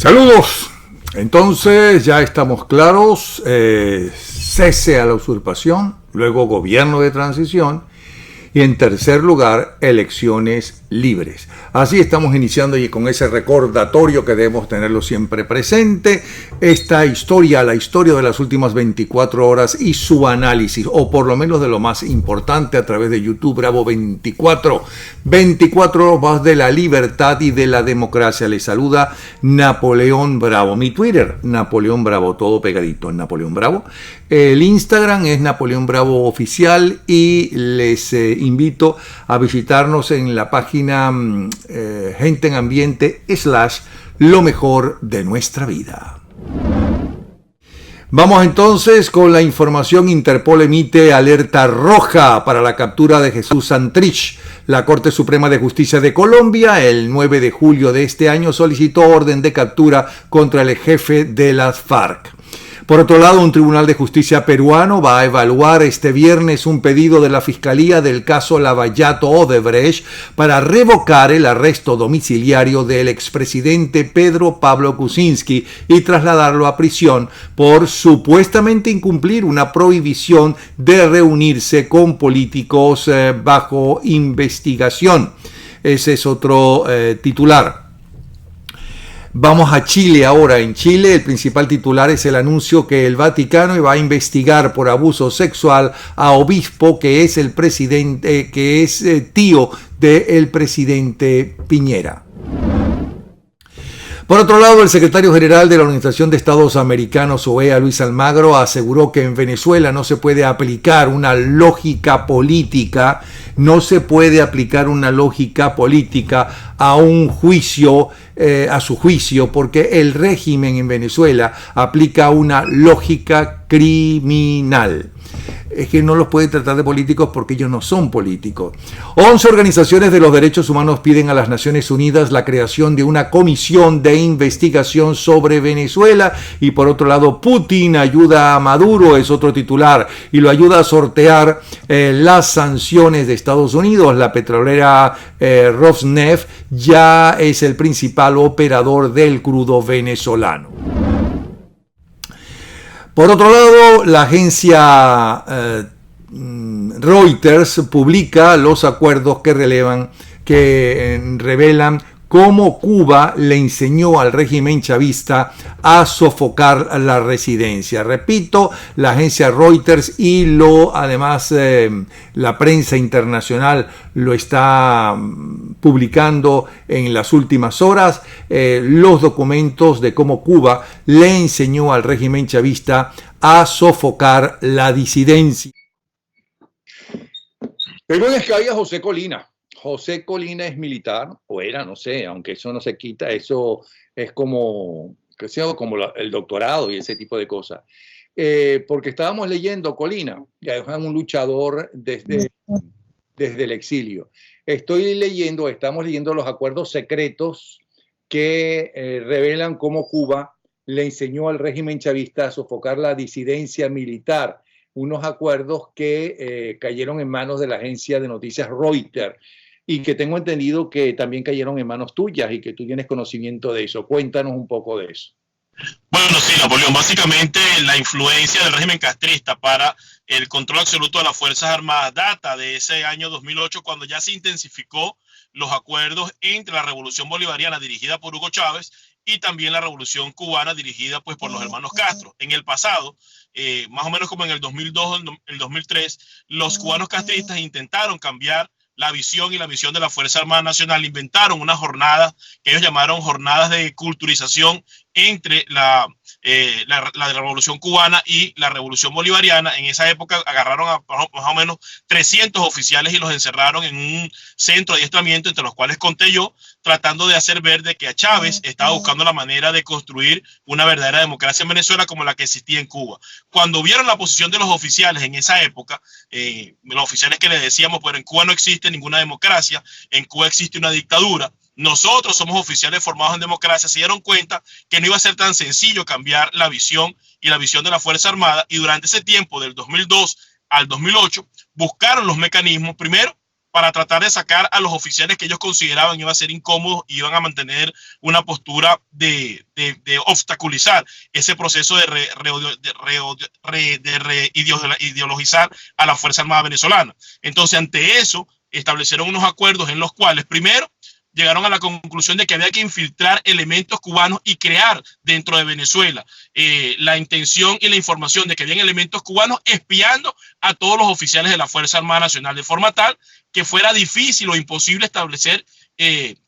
Saludos. Entonces ya estamos claros. Cese a la usurpación, luego gobierno de transición y en tercer lugar elecciones libres. Así estamos iniciando y con ese recordatorio que debemos tenerlo siempre presente, esta historia, la historia de las últimas 24 horas y su análisis, o por lo menos de lo más importante a través de YouTube Bravo 24. 24 horas de la libertad y de la democracia. Les saluda Napoleón Bravo. Mi Twitter, Napoleón Bravo, todo pegadito en Napoleón Bravo. El Instagram es Napoleón Bravo Oficial y les invito a visitarnos en la página Gente en Ambiente / lo mejor de nuestra vida. Vamos entonces con la información. Interpol emite alerta roja para la captura de Jesús Santrich. La Corte Suprema de Justicia de Colombia, el 9 de julio de este año, solicitó orden de captura contra el jefe de las FARC. Por otro lado, un tribunal de justicia peruano va a evaluar este viernes un pedido de la Fiscalía del caso Lavallato Odebrecht para revocar el arresto domiciliario del expresidente Pedro Pablo Kuczynski y trasladarlo a prisión por supuestamente incumplir una prohibición de reunirse con políticos bajo investigación. Ese es otro titular. Vamos a Chile ahora. En Chile el principal titular es el anuncio que el Vaticano va a investigar por abuso sexual a obispo que es el presidente, que es tío del presidente Piñera. Por otro lado, el secretario general de la Organización de Estados Americanos, OEA, Luis Almagro, aseguró que en Venezuela no se puede aplicar una lógica política, a un juicio, a su juicio, porque el régimen en Venezuela aplica una lógica criminal. Es que no los puede tratar de políticos porque ellos no son políticos. 11 organizaciones de los derechos humanos piden a las Naciones Unidas la creación de una comisión de investigación sobre Venezuela. Y por otro lado, Putin ayuda a Maduro, es otro titular, y lo ayuda a sortear las sanciones de Estados Unidos. La petrolera Rosneft ya es el principal operador del crudo venezolano. Por otro lado, la agencia Reuters publica los acuerdos que revelan cómo Cuba le enseñó al régimen chavista a sofocar la residencia. Repito, la agencia Reuters y además la prensa internacional lo está publicando en las últimas horas, los documentos de cómo Cuba le enseñó al régimen chavista a sofocar la disidencia. Pero es que había José Colina. José Colina es militar, o era, no sé, aunque eso no se quita, eso es como el doctorado y ese tipo de cosas. Porque estábamos leyendo Colina, ya es un luchador desde el exilio. Estamos leyendo los acuerdos secretos que revelan cómo Cuba le enseñó al régimen chavista a sofocar la disidencia militar. Unos acuerdos que cayeron en manos de la agencia de noticias Reuters y que tengo entendido que también cayeron en manos tuyas y que tú tienes conocimiento de eso. Cuéntanos un poco de eso. Bueno, sí, Napoleón, básicamente la influencia del régimen castrista para el control absoluto de las Fuerzas Armadas data de ese año 2008, cuando ya se intensificó los acuerdos entre la Revolución Bolivariana dirigida por Hugo Chávez y también la Revolución Cubana dirigida pues por los hermanos Castro. En el pasado, más o menos como en el 2002, el 2003, los cubanos castristas intentaron cambiar la visión y la misión de la Fuerza Armada Nacional. Inventaron unas jornadas que ellos llamaron jornadas de culturización entre la Revolución Cubana y la Revolución Bolivariana. En esa época agarraron a más o menos 300 oficiales y los encerraron en un centro de adiestramiento, entre los cuales conté yo, tratando de hacer ver de que a Chávez estaba buscando la manera de construir una verdadera democracia en Venezuela como la que existía en Cuba. Cuando vieron la posición de los oficiales en esa época, los oficiales que les decíamos, pero en Cuba no existe ninguna democracia, en Cuba existe una dictadura, nosotros somos oficiales formados en democracia, se dieron cuenta que no iba a ser tan sencillo cambiar la visión y la visión de la Fuerza Armada, y durante ese tiempo, del 2002 al 2008, buscaron los mecanismos, primero, para tratar de sacar a los oficiales que ellos consideraban iban a ser incómodos y iban a mantener una postura de obstaculizar ese proceso de reideologizar a la Fuerza Armada venezolana. Entonces, ante eso, establecieron unos acuerdos en los cuales, primero, llegaron a la conclusión de que había que infiltrar elementos cubanos y crear dentro de Venezuela la intención y la información de que habían elementos cubanos espiando a todos los oficiales de la Fuerza Armada Nacional, de forma tal que fuera difícil o imposible establecer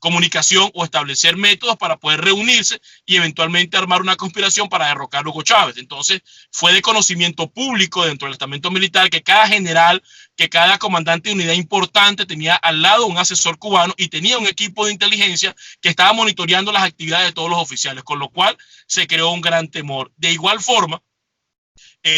comunicación o establecer métodos para poder reunirse y eventualmente armar una conspiración para derrocar a Hugo Chávez. Entonces fue de conocimiento público dentro del estamento militar que cada general, que cada comandante de unidad importante tenía al lado un asesor cubano y tenía un equipo de inteligencia que estaba monitoreando las actividades de todos los oficiales, con lo cual se creó un gran temor. De igual forma,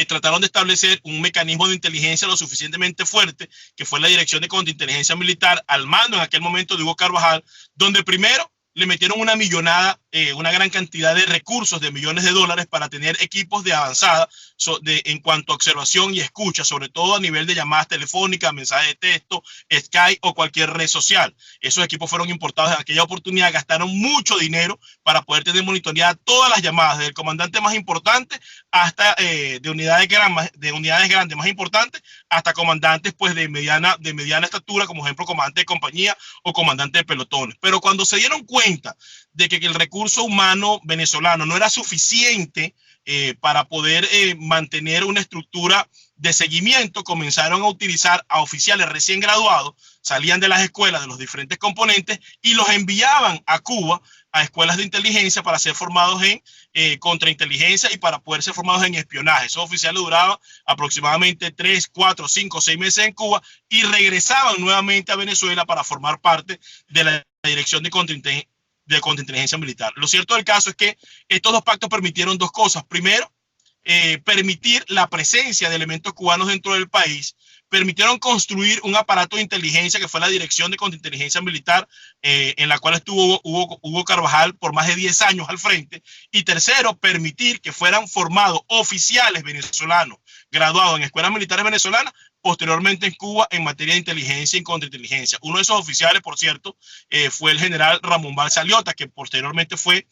trataron de establecer un mecanismo de inteligencia lo suficientemente fuerte, que fue la Dirección de Contrainteligencia Militar, al mando en aquel momento de Hugo Carvajal, donde primero le metieron una millonada, una gran cantidad de recursos, de millones de dólares, para tener equipos de avanzada en cuanto a observación y escucha, sobre todo a nivel de llamadas telefónicas, mensajes de texto, Skype o cualquier red social. Esos equipos fueron importados en aquella oportunidad, gastaron mucho dinero para poder tener monitoreadas todas las llamadas, desde el comandante más importante hasta de unidades grandes más importantes, hasta comandantes pues de mediana estatura, como ejemplo comandante de compañía o comandante de pelotones. Pero cuando se dieron cuenta de que el recurso humano venezolano no era suficiente para poder mantener una estructura de seguimiento, comenzaron a utilizar a oficiales recién graduados, salían de las escuelas de los diferentes componentes y los enviaban a Cuba a escuelas de inteligencia para ser formados en contrainteligencia y para poder ser formados en espionaje. Esos oficiales duraban aproximadamente 3, 4, 5, 6 meses en Cuba y regresaban nuevamente a Venezuela para formar parte de la Dirección de Contrainteligencia Militar. Lo cierto del caso es que estos dos pactos permitieron dos cosas. Primero, permitir la presencia de elementos cubanos dentro del país, permitieron construir un aparato de inteligencia que fue la Dirección de Contrainteligencia Militar, en la cual estuvo Hugo Carvajal por más de 10 años al frente. Y tercero, permitir que fueran formados oficiales venezolanos graduados en escuelas militares venezolanas, posteriormente en Cuba en materia de inteligencia y contrainteligencia. Uno de esos oficiales, por cierto, fue el general Ramón Balsa Aliota, que posteriormente fue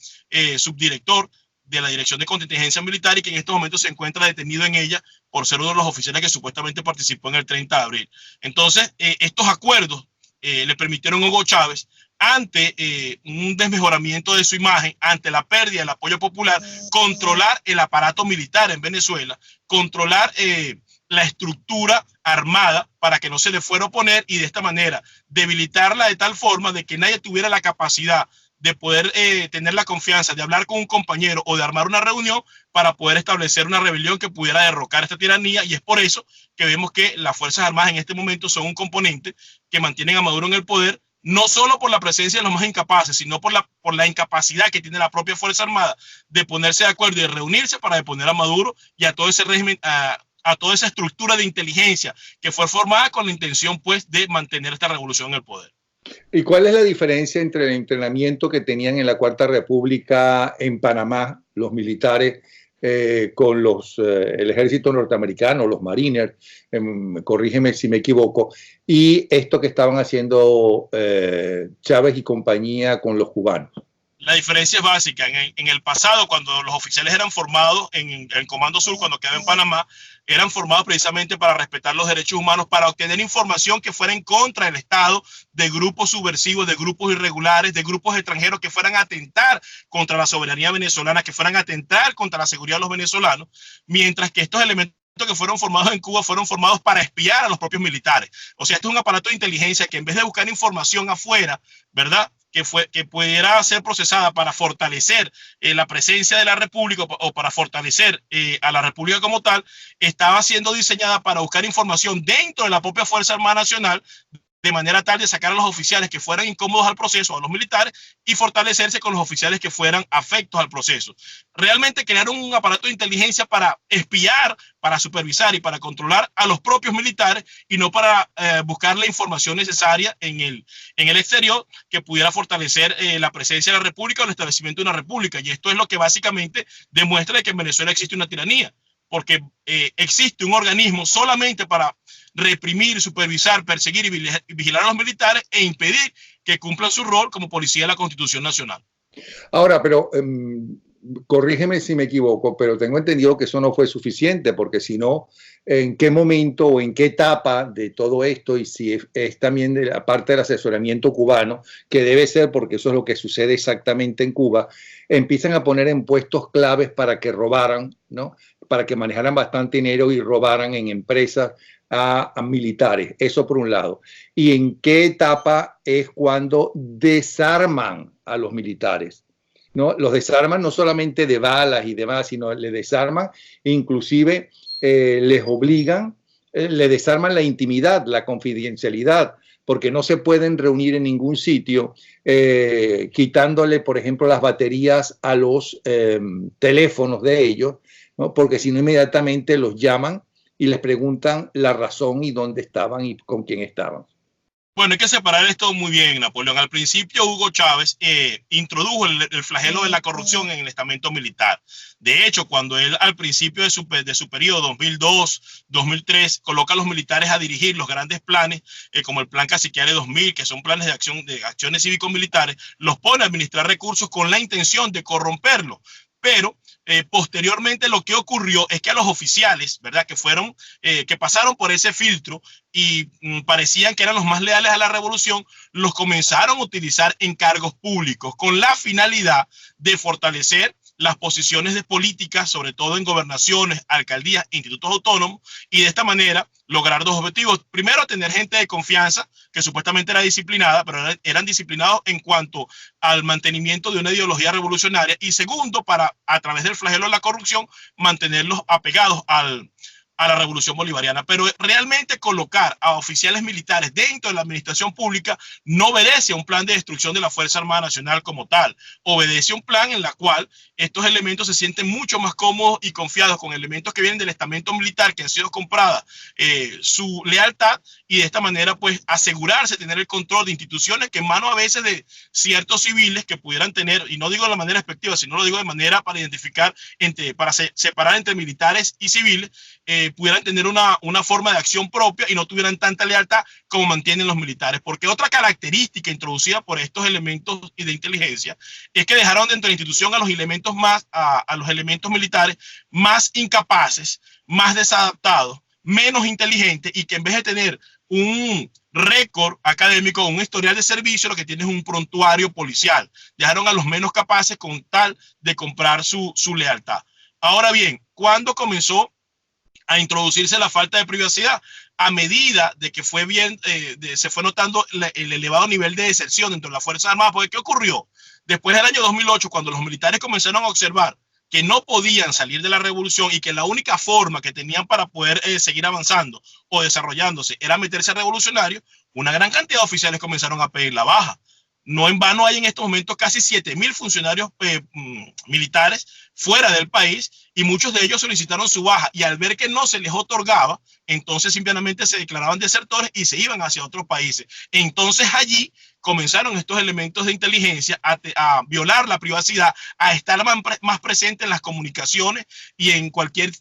subdirector de la Dirección de Contrainteligencia Militar y que en estos momentos se encuentra detenido en ella por ser uno de los oficiales que supuestamente participó en el 30 de abril. Entonces, estos acuerdos le permitieron a Hugo Chávez, ante un desmejoramiento de su imagen, ante la pérdida del apoyo popular, controlar el aparato militar en Venezuela, controlar la estructura armada para que no se le fuera a oponer y de esta manera debilitarla de tal forma de que nadie tuviera la capacidad de poder tener la confianza de hablar con un compañero o de armar una reunión para poder establecer una rebelión que pudiera derrocar esta tiranía. Y es por eso que vemos que las Fuerzas Armadas en este momento son un componente que mantienen a Maduro en el poder, no solo por la presencia de los más incapaces, sino por la incapacidad que tiene la propia Fuerza Armada de ponerse de acuerdo y de reunirse para deponer a Maduro y a todo ese régimen, a toda esa estructura de inteligencia que fue formada con la intención pues de mantener esta revolución en el poder. ¿Y cuál es la diferencia entre el entrenamiento que tenían en la Cuarta República en Panamá, los militares, con el ejército norteamericano, los Mariners, corrígeme si me equivoco, y esto que estaban haciendo Chávez y compañía con los cubanos? La diferencia es básica. En el pasado, cuando los oficiales eran formados en el Comando Sur, cuando quedaba en Panamá, eran formados precisamente para respetar los derechos humanos, para obtener información que fuera en contra del Estado, de grupos subversivos, de grupos irregulares, de grupos extranjeros que fueran a atentar contra la soberanía venezolana, que fueran a atentar contra la seguridad de los venezolanos, mientras que estos elementos que fueron formados en Cuba fueron formados para espiar a los propios militares. O sea, esto es un aparato de inteligencia que en vez de buscar información afuera, ¿verdad?, que pudiera ser procesada para fortalecer la presencia de la República o para fortalecer a la República como tal, estaba siendo diseñada para buscar información dentro de la propia Fuerza Armada Nacional, de manera tal de sacar a los oficiales que fueran incómodos al proceso, a los militares, y fortalecerse con los oficiales que fueran afectos al proceso. Realmente crearon un aparato de inteligencia para espiar, para supervisar y para controlar a los propios militares y no para buscar la información necesaria en el exterior que pudiera fortalecer la presencia de la República o el establecimiento de una república. Y esto es lo que básicamente demuestra que en Venezuela existe una tiranía. porque existe un organismo solamente para reprimir, supervisar, perseguir y vigilar a los militares e impedir que cumplan su rol como policía de la Constitución Nacional. Ahora, pero corrígeme si me equivoco, pero tengo entendido que eso no fue suficiente, porque si no, ¿en qué momento o en qué etapa de todo esto, y si es también de la parte del asesoramiento cubano, que debe ser porque eso es lo que sucede exactamente en Cuba, empiezan a poner en puestos claves para que robaran, ¿no? Para que manejaran bastante dinero y robaran en empresas a militares? Eso por un lado. ¿Y en qué etapa es cuando desarman a los militares? ¿No? Los desarman no solamente de balas y demás, sino les desarman, inclusive les obligan, le desarman la intimidad, la confidencialidad, porque no se pueden reunir en ningún sitio, quitándole, por ejemplo, las baterías a los teléfonos de ellos, ¿no? Porque si no, inmediatamente los llaman y les preguntan la razón y dónde estaban y con quién estaban. Bueno, hay que separar esto muy bien, Napoleón. Al principio, Hugo Chávez introdujo el flagelo de la corrupción en el estamento militar. De hecho, cuando él al principio de su periodo, 2002, 2003, coloca a los militares a dirigir los grandes planes, como el Plan Caciquiare 2000, que son planes de acciones cívico-militares, los pone a administrar recursos con la intención de corromperlos. Pero posteriormente lo que ocurrió es que a los oficiales, ¿verdad?, que pasaron por ese filtro y parecían que eran los más leales a la revolución, los comenzaron a utilizar en cargos públicos con la finalidad de fortalecer las posiciones de políticas, sobre todo en gobernaciones, alcaldías, institutos autónomos, y de esta manera lograr dos objetivos. Primero, tener gente de confianza que supuestamente era disciplinada, pero eran disciplinados en cuanto al mantenimiento de una ideología revolucionaria. Y segundo, para, a través del flagelo de la corrupción, mantenerlos apegados a la revolución bolivariana. Pero realmente colocar a oficiales militares dentro de la administración pública no obedece a un plan de destrucción de la Fuerza Armada Nacional como tal. Obedece a un plan en el cual estos elementos se sienten mucho más cómodos y confiados con elementos que vienen del estamento militar, que han sido compradas su lealtad, y de esta manera pues asegurarse tener el control de instituciones que en manos a veces de ciertos civiles que pudieran tener, y no digo de la manera despectiva, sino lo digo de manera para identificar, para separar entre militares y civiles, pudieran tener una forma de acción propia y no tuvieran tanta lealtad como mantienen los militares. Porque otra característica introducida por estos elementos de inteligencia es que dejaron dentro de la institución a los elementos a los elementos militares más incapaces, más desadaptados, menos inteligentes, y que en vez de tener un récord académico, un historial de servicio, lo que tiene es un prontuario policial. Dejaron a los menos capaces con tal de comprar su lealtad. Ahora bien, ¿cuándo comenzó a introducirse la falta de privacidad? A medida de que se fue notando el elevado nivel de deserción dentro de las Fuerzas Armadas. Porque ¿qué ocurrió? Después del año 2008, cuando los militares comenzaron a observar que no podían salir de la revolución y que la única forma que tenían para poder seguir avanzando o desarrollándose era meterse a revolucionarios, una gran cantidad de oficiales comenzaron a pedir la baja. No en vano hay en estos momentos casi 7.000 funcionarios militares fuera del país, y muchos de ellos solicitaron su baja, y al ver que no se les otorgaba, entonces simplemente se declaraban desertores y se iban hacia otros países. Entonces allí comenzaron estos elementos de inteligencia a violar la privacidad, a estar más presentes en las comunicaciones y en cualquier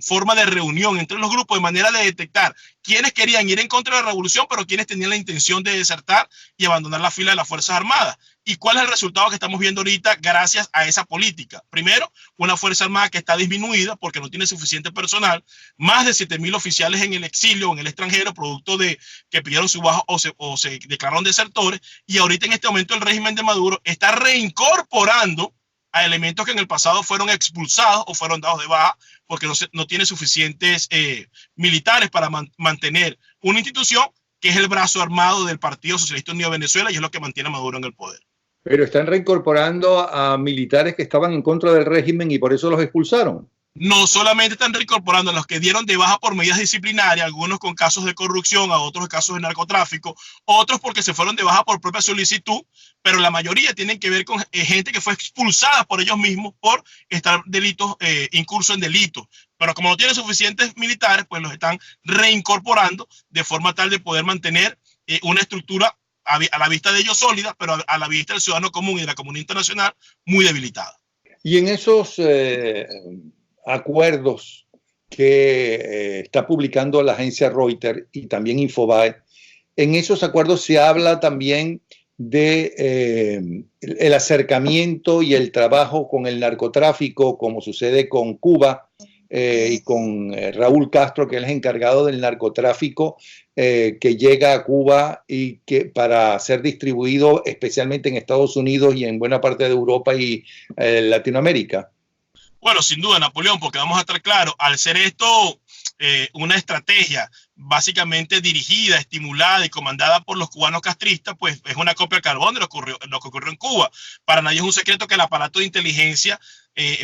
forma de reunión entre los grupos, de manera de detectar quienes querían ir en contra de la revolución, pero quienes tenían la intención de desertar y abandonar la fila de las Fuerzas Armadas. ¿Y cuál es el resultado que estamos viendo ahorita gracias a esa política? Primero, una Fuerza Armada que está disminuida porque no tiene suficiente personal, más de 7.000 oficiales en el exilio o en el extranjero, producto de que pidieron su baja o se declararon desertores, y ahorita en este momento el régimen de Maduro está reincorporando a elementos que en el pasado fueron expulsados o fueron dados de baja porque no tiene suficientes militares para mantener una institución que es el brazo armado del Partido Socialista Unido de Venezuela, y es lo que mantiene a Maduro en el poder. Pero están reincorporando a militares que estaban en contra del régimen y por eso los expulsaron. No solamente están reincorporando a los que dieron de baja por medidas disciplinarias, algunos con casos de corrupción, a otros casos de narcotráfico, otros porque se fueron de baja por propia solicitud, pero la mayoría tienen que ver con gente que fue expulsada por ellos mismos por estar incurso en delitos. Pero como no tienen suficientes militares, pues los están reincorporando de forma tal de poder mantener una estructura a la vista de ellos sólida, pero a la vista del ciudadano común y de la comunidad internacional muy debilitada. Y en esos acuerdos que está publicando la agencia Reuters y también Infobae. En esos acuerdos se habla también de el acercamiento y el trabajo con el narcotráfico, como sucede con Cuba y con Raúl Castro, que es el encargado del narcotráfico que llega a Cuba y que para ser distribuido especialmente en Estados Unidos y en buena parte de Europa y Latinoamérica. Bueno, sin duda, Napoleón, porque vamos a estar claros, al ser esto una estrategia básicamente dirigida, estimulada y comandada por los cubanos castristas, pues es una copia al carbón de lo que ocurrió en Cuba. Para nadie es un secreto que el aparato de inteligencia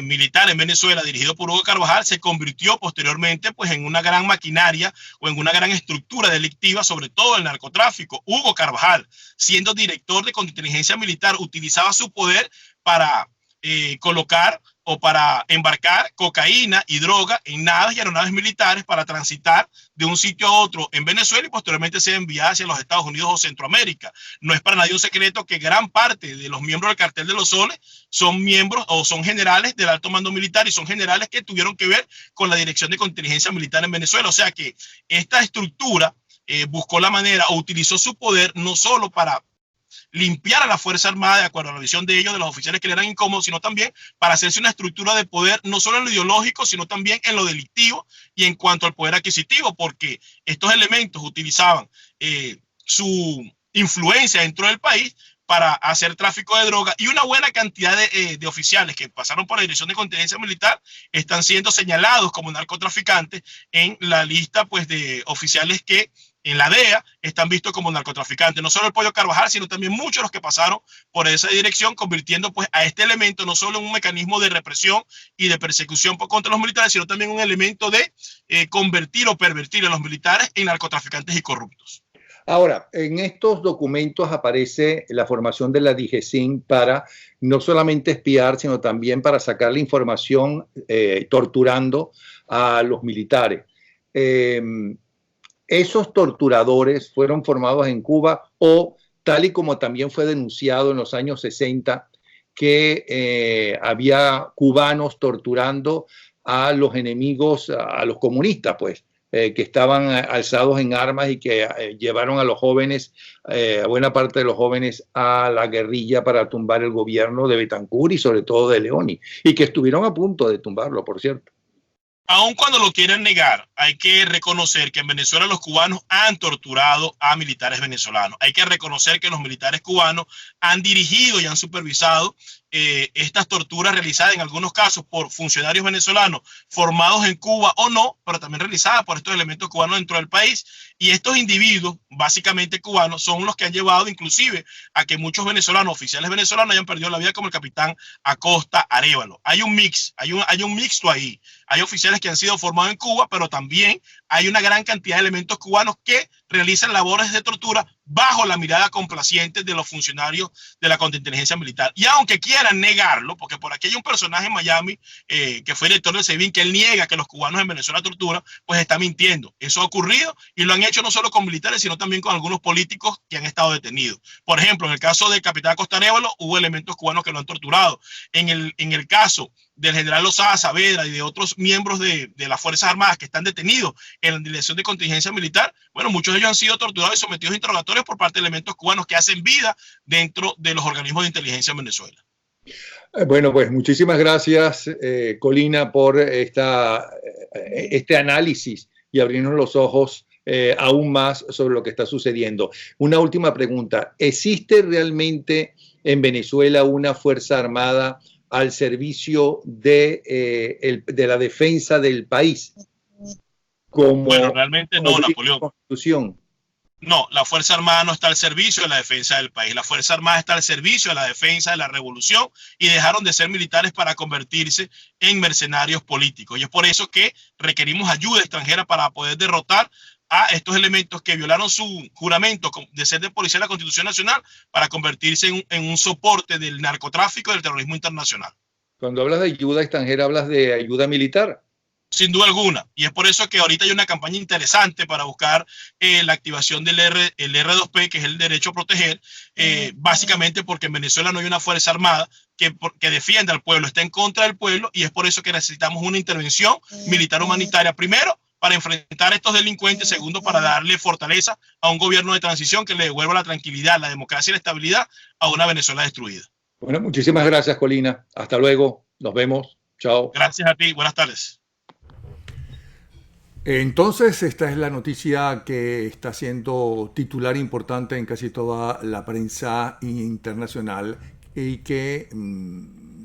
militar en Venezuela, dirigido por Hugo Carvajal, se convirtió posteriormente pues, en una gran maquinaria o en una gran estructura delictiva, sobre todo el narcotráfico. Hugo Carvajal, siendo director de contrainteligencia militar, utilizaba su poder para colocar o para embarcar cocaína y droga en naves y aeronaves militares para transitar de un sitio a otro en Venezuela y posteriormente ser enviada hacia los Estados Unidos o Centroamérica. No es para nadie un secreto que gran parte de los miembros del Cartel de los Soles son miembros o son generales del alto mando militar y son generales que tuvieron que ver con la dirección de inteligencia militar en Venezuela. O sea que esta estructura buscó la manera o utilizó su poder no solo para limpiar a la Fuerza Armada de acuerdo a la visión de ellos, de los oficiales que le eran incómodos, sino también para hacerse una estructura de poder, no solo en lo ideológico, sino también en lo delictivo y en cuanto al poder adquisitivo, porque estos elementos utilizaban su influencia dentro del país para hacer tráfico de droga y una buena cantidad de oficiales que pasaron por la Dirección de Contingencia Militar están siendo señalados como narcotraficantes en la lista pues, de oficiales que en la DEA están vistos como narcotraficantes. No solo el Pollo Carvajal, sino también muchos de los que pasaron por esa dirección, convirtiendo pues, a este elemento no solo en un mecanismo de represión y de persecución contra los militares, sino también un elemento de convertir o pervertir a los militares en narcotraficantes y corruptos. Ahora, en estos documentos aparece la formación de la DIGESIN para no solamente espiar, sino también para sacar la información torturando a los militares. Esos torturadores fueron formados en Cuba o, tal y como también fue denunciado en los años 60, que había cubanos torturando a los enemigos, a los comunistas, pues. Que estaban alzados en armas y que llevaron a los jóvenes, a buena parte de los jóvenes, a la guerrilla para tumbar el gobierno de Betancur y sobre todo de Leoni, y que estuvieron a punto de tumbarlo, por cierto. Aun cuando lo quieran negar, hay que reconocer que en Venezuela los cubanos han torturado a militares venezolanos. Hay que reconocer que los militares cubanos han dirigido y han supervisado estas torturas realizadas en algunos casos por funcionarios venezolanos formados en Cuba o no, pero también realizadas por estos elementos cubanos dentro del país. Y estos individuos, básicamente cubanos, son los que han llevado inclusive a que muchos venezolanos, oficiales venezolanos, hayan perdido la vida, como el capitán Acosta Arévalo. Hay un mixto ahí. Hay oficiales que han sido formados en Cuba, pero también hay una gran cantidad de elementos cubanos que realizan labores de tortura bajo la mirada complaciente de los funcionarios de la contrainteligencia militar. Y aunque quieran negarlo, porque por aquí hay un personaje en Miami que fue director del SEBIN, que él niega que los cubanos en Venezuela torturan, pues está mintiendo. Eso ha ocurrido y lo han hecho no solo con militares, sino también con algunos políticos que han estado detenidos. Por ejemplo, en el caso del capitán Acosta Arévalo, hubo elementos cubanos que lo han torturado. En el caso del general Lozada Saavedra y de otros miembros de las Fuerzas Armadas que están detenidos en la Dirección de Contingencia Militar, bueno, muchos de ellos han sido torturados y sometidos a interrogatorios por parte de elementos cubanos que hacen vida dentro de los organismos de inteligencia en Venezuela. Bueno, pues muchísimas gracias, Colina, por este análisis y abrirnos los ojos aún más sobre lo que está sucediendo. Una última pregunta. ¿Existe realmente en Venezuela una Fuerza Armada al servicio de la defensa del país? Bueno, realmente no, Napoleón. Constitución. No, la Fuerza Armada no está al servicio de la defensa del país. La Fuerza Armada está al servicio de la defensa de la revolución y dejaron de ser militares para convertirse en mercenarios políticos. Y es por eso que requerimos ayuda extranjera para poder derrotar a estos elementos que violaron su juramento de ser de policía de la Constitución Nacional para convertirse en un soporte del narcotráfico y del terrorismo internacional. Cuando hablas de ayuda extranjera, ¿hablas de ayuda militar? sin duda alguna. Y es por eso que ahorita hay una campaña interesante para buscar la activación del el R2P, que es el derecho a proteger, básicamente porque en Venezuela no hay una fuerza armada que defienda al pueblo, está en contra del pueblo, y es por eso que necesitamos una intervención militar humanitaria, primero, para enfrentar a estos delincuentes, segundo, para darle fortaleza a un gobierno de transición que le devuelva la tranquilidad, la democracia y la estabilidad a una Venezuela destruida. Bueno, muchísimas gracias, Colina. Hasta luego. Nos vemos. Chao. Gracias a ti. Buenas tardes. Entonces, esta es la noticia que está siendo titular importante en casi toda la prensa internacional y que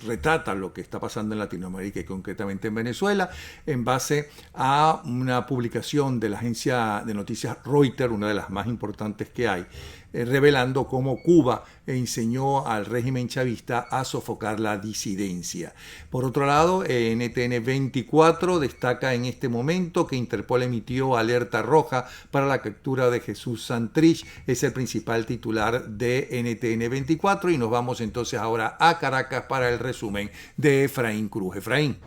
retrata lo que está pasando en Latinoamérica y concretamente en Venezuela, en base a una publicación de la agencia de noticias Reuters, una de las más importantes que hay, revelando cómo Cuba enseñó al régimen chavista a sofocar la disidencia. Por otro lado, NTN 24 destaca en este momento que Interpol emitió alerta roja para la captura de Jesús Santrich, es el principal titular de NTN 24, y nos vamos entonces ahora a Caracas para el resumen de Efraín Cruz. Efraín.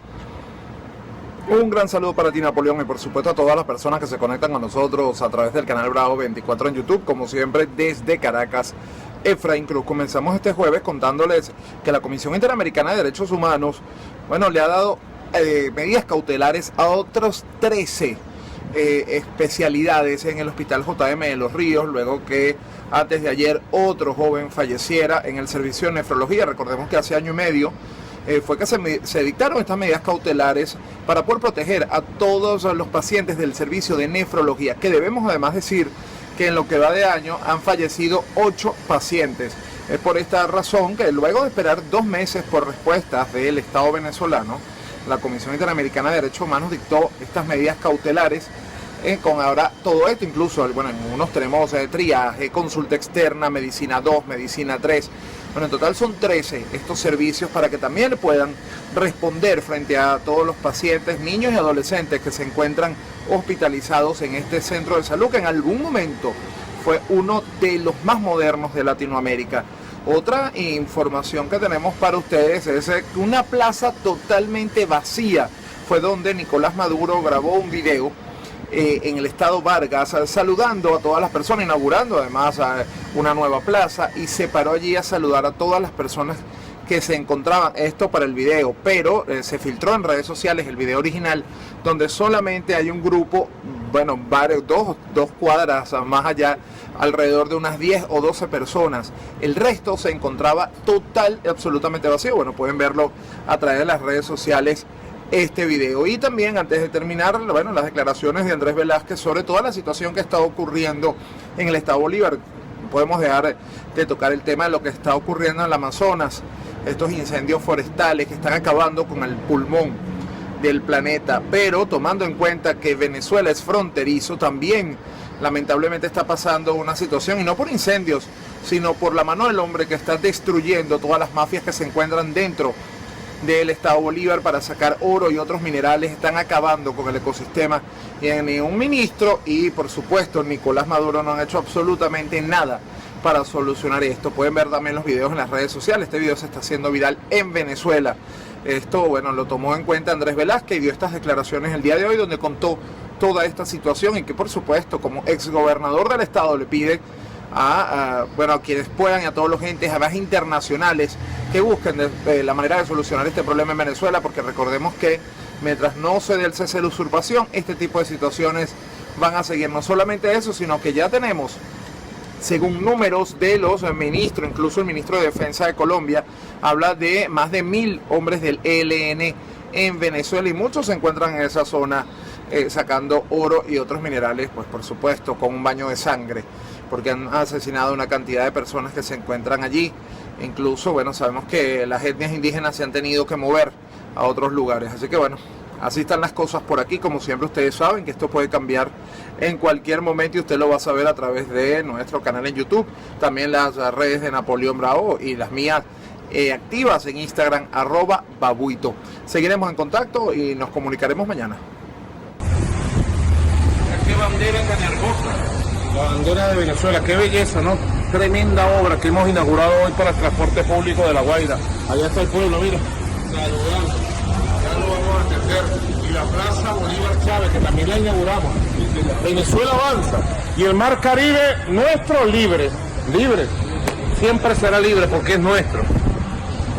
Un gran saludo para ti, Napoleón, y por supuesto a todas las personas que se conectan con nosotros a través del canal Bravo 24 en YouTube, como siempre desde Caracas, Efraín Cruz. Comenzamos este jueves contándoles que la Comisión Interamericana de Derechos Humanos, le ha dado medidas cautelares a otros 13 especialidades en el Hospital JM de Los Ríos, luego que antes de ayer otro joven falleciera en el servicio de nefrología. Recordemos que hace año y medio fue que se dictaron estas medidas cautelares para poder proteger a todos los pacientes del servicio de nefrología, que debemos además decir que en lo que va de año han fallecido 8 pacientes. Es por esta razón que luego de esperar 2 meses por respuestas del Estado venezolano, la Comisión Interamericana de Derechos Humanos dictó estas medidas cautelares con ahora todo esto, incluso, en unos tenemos triaje, consulta externa, medicina 2, medicina 3. En total son 13 estos servicios para que también puedan responder frente a todos los pacientes, niños y adolescentes que se encuentran hospitalizados en este centro de salud, que en algún momento fue uno de los más modernos de Latinoamérica. Otra información que tenemos para ustedes es que una plaza totalmente vacía fue donde Nicolás Maduro grabó un video en el estado Vargas, saludando a todas las personas, inaugurando además una nueva plaza, y se paró allí a saludar a todas las personas que se encontraban. Esto para el video, pero se filtró en redes sociales el video original, donde solamente hay un grupo, dos cuadras más allá, alrededor de unas 10 o 12 personas. El resto se encontraba absolutamente vacío. Pueden verlo a través de las redes sociales, este video. Y también, antes de terminar, las declaraciones de Andrés Velázquez sobre toda la situación que está ocurriendo en el estado Bolívar. Podemos dejar de tocar el tema de lo que está ocurriendo en el Amazonas, estos incendios forestales que están acabando con el pulmón del planeta, pero tomando en cuenta que Venezuela es fronterizo, también lamentablemente está pasando una situación, y no por incendios, sino por la mano del hombre que está destruyendo todas las mafias que se encuentran dentro del estado Bolívar para sacar oro y otros minerales. Están acabando con el ecosistema, y ni un ministro y por supuesto Nicolás Maduro no han hecho absolutamente nada para solucionar esto. Pueden ver también los videos en las redes sociales. Este video se está haciendo viral en Venezuela. Esto, lo tomó en cuenta Andrés Velázquez y dio estas declaraciones el día de hoy, donde contó toda esta situación, y que por supuesto como exgobernador del estado le pide a quienes puedan y a todos los entes, además internacionales, que busquen la manera de solucionar este problema en Venezuela, porque recordemos que mientras no se dé el cese de la usurpación, este tipo de situaciones van a seguir. No solamente eso, sino que ya tenemos, según números de los ministros, incluso el ministro de Defensa de Colombia habla de más de 1000 hombres del ELN en Venezuela, y muchos se encuentran en esa zona sacando oro y otros minerales, pues por supuesto con un baño de sangre, porque han asesinado una cantidad de personas que se encuentran allí. Incluso, sabemos que las etnias indígenas se han tenido que mover a otros lugares. Así que así están las cosas por aquí. Como siempre, ustedes saben que esto puede cambiar en cualquier momento, y usted lo va a saber a través de nuestro canal en YouTube, también las redes de Napoleón Bravo y las mías activas en Instagram, @babuito. Seguiremos en contacto y nos comunicaremos mañana. Qué bandera tan hermosa, la bandera de Venezuela, qué belleza, ¿no? Tremenda obra que hemos inaugurado hoy para el transporte público de La Guaira. Allá está el pueblo, mira, saludando. ya lo vamos a atender. Y la Plaza Bolívar Chávez, que también la inauguramos. Venezuela avanza. Y el Mar Caribe nuestro libre, libre. Siempre será libre porque es nuestro.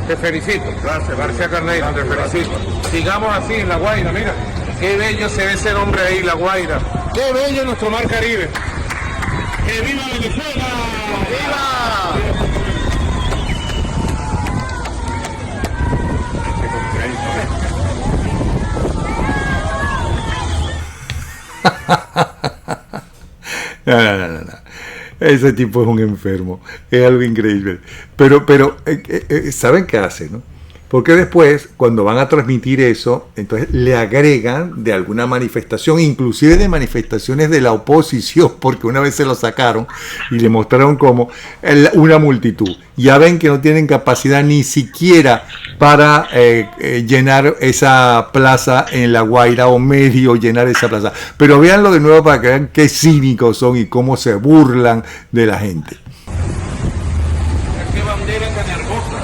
Te felicito. Gracias, García Carneiro, te felicito. Sigamos así en La Guaira, mira. Qué bello se ve ese hombre ahí, La Guaira. Qué bello nuestro Mar Caribe. ¡Que viva Venezuela! ¡Viva! No. Ese tipo es un enfermo. Es algo increíble. Pero ¿saben qué hace, no? Porque después, cuando van a transmitir eso, entonces le agregan de alguna manifestación, inclusive de manifestaciones de la oposición, porque una vez se lo sacaron y le mostraron como una multitud. Ya ven que no tienen capacidad ni siquiera para llenar esa plaza en La Guaira, o medio llenar esa plaza. Pero véanlo de nuevo para que vean qué cínicos son y cómo se burlan de la gente. Qué bandera tan hermosa.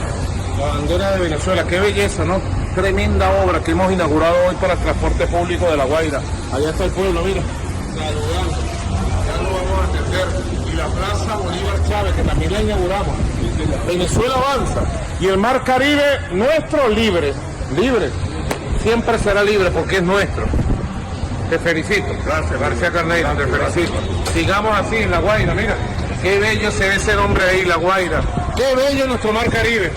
La bandera de Venezuela, qué belleza, ¿no? Tremenda obra que hemos inaugurado hoy para el transporte público de La Guaira. Allá está el pueblo, mira, saludando. Ya lo vamos a atender. Y la Plaza Bolívar Chávez, que también la inauguramos. Venezuela avanza. Y el Mar Caribe nuestro libre, libre. Siempre será libre porque es nuestro. Te felicito. Gracias, García Carneiro, te felicito. Sigamos así en La Guaira, mira. Qué bello se ve ese hombre ahí, La Guaira. Qué bello nuestro Mar Caribe.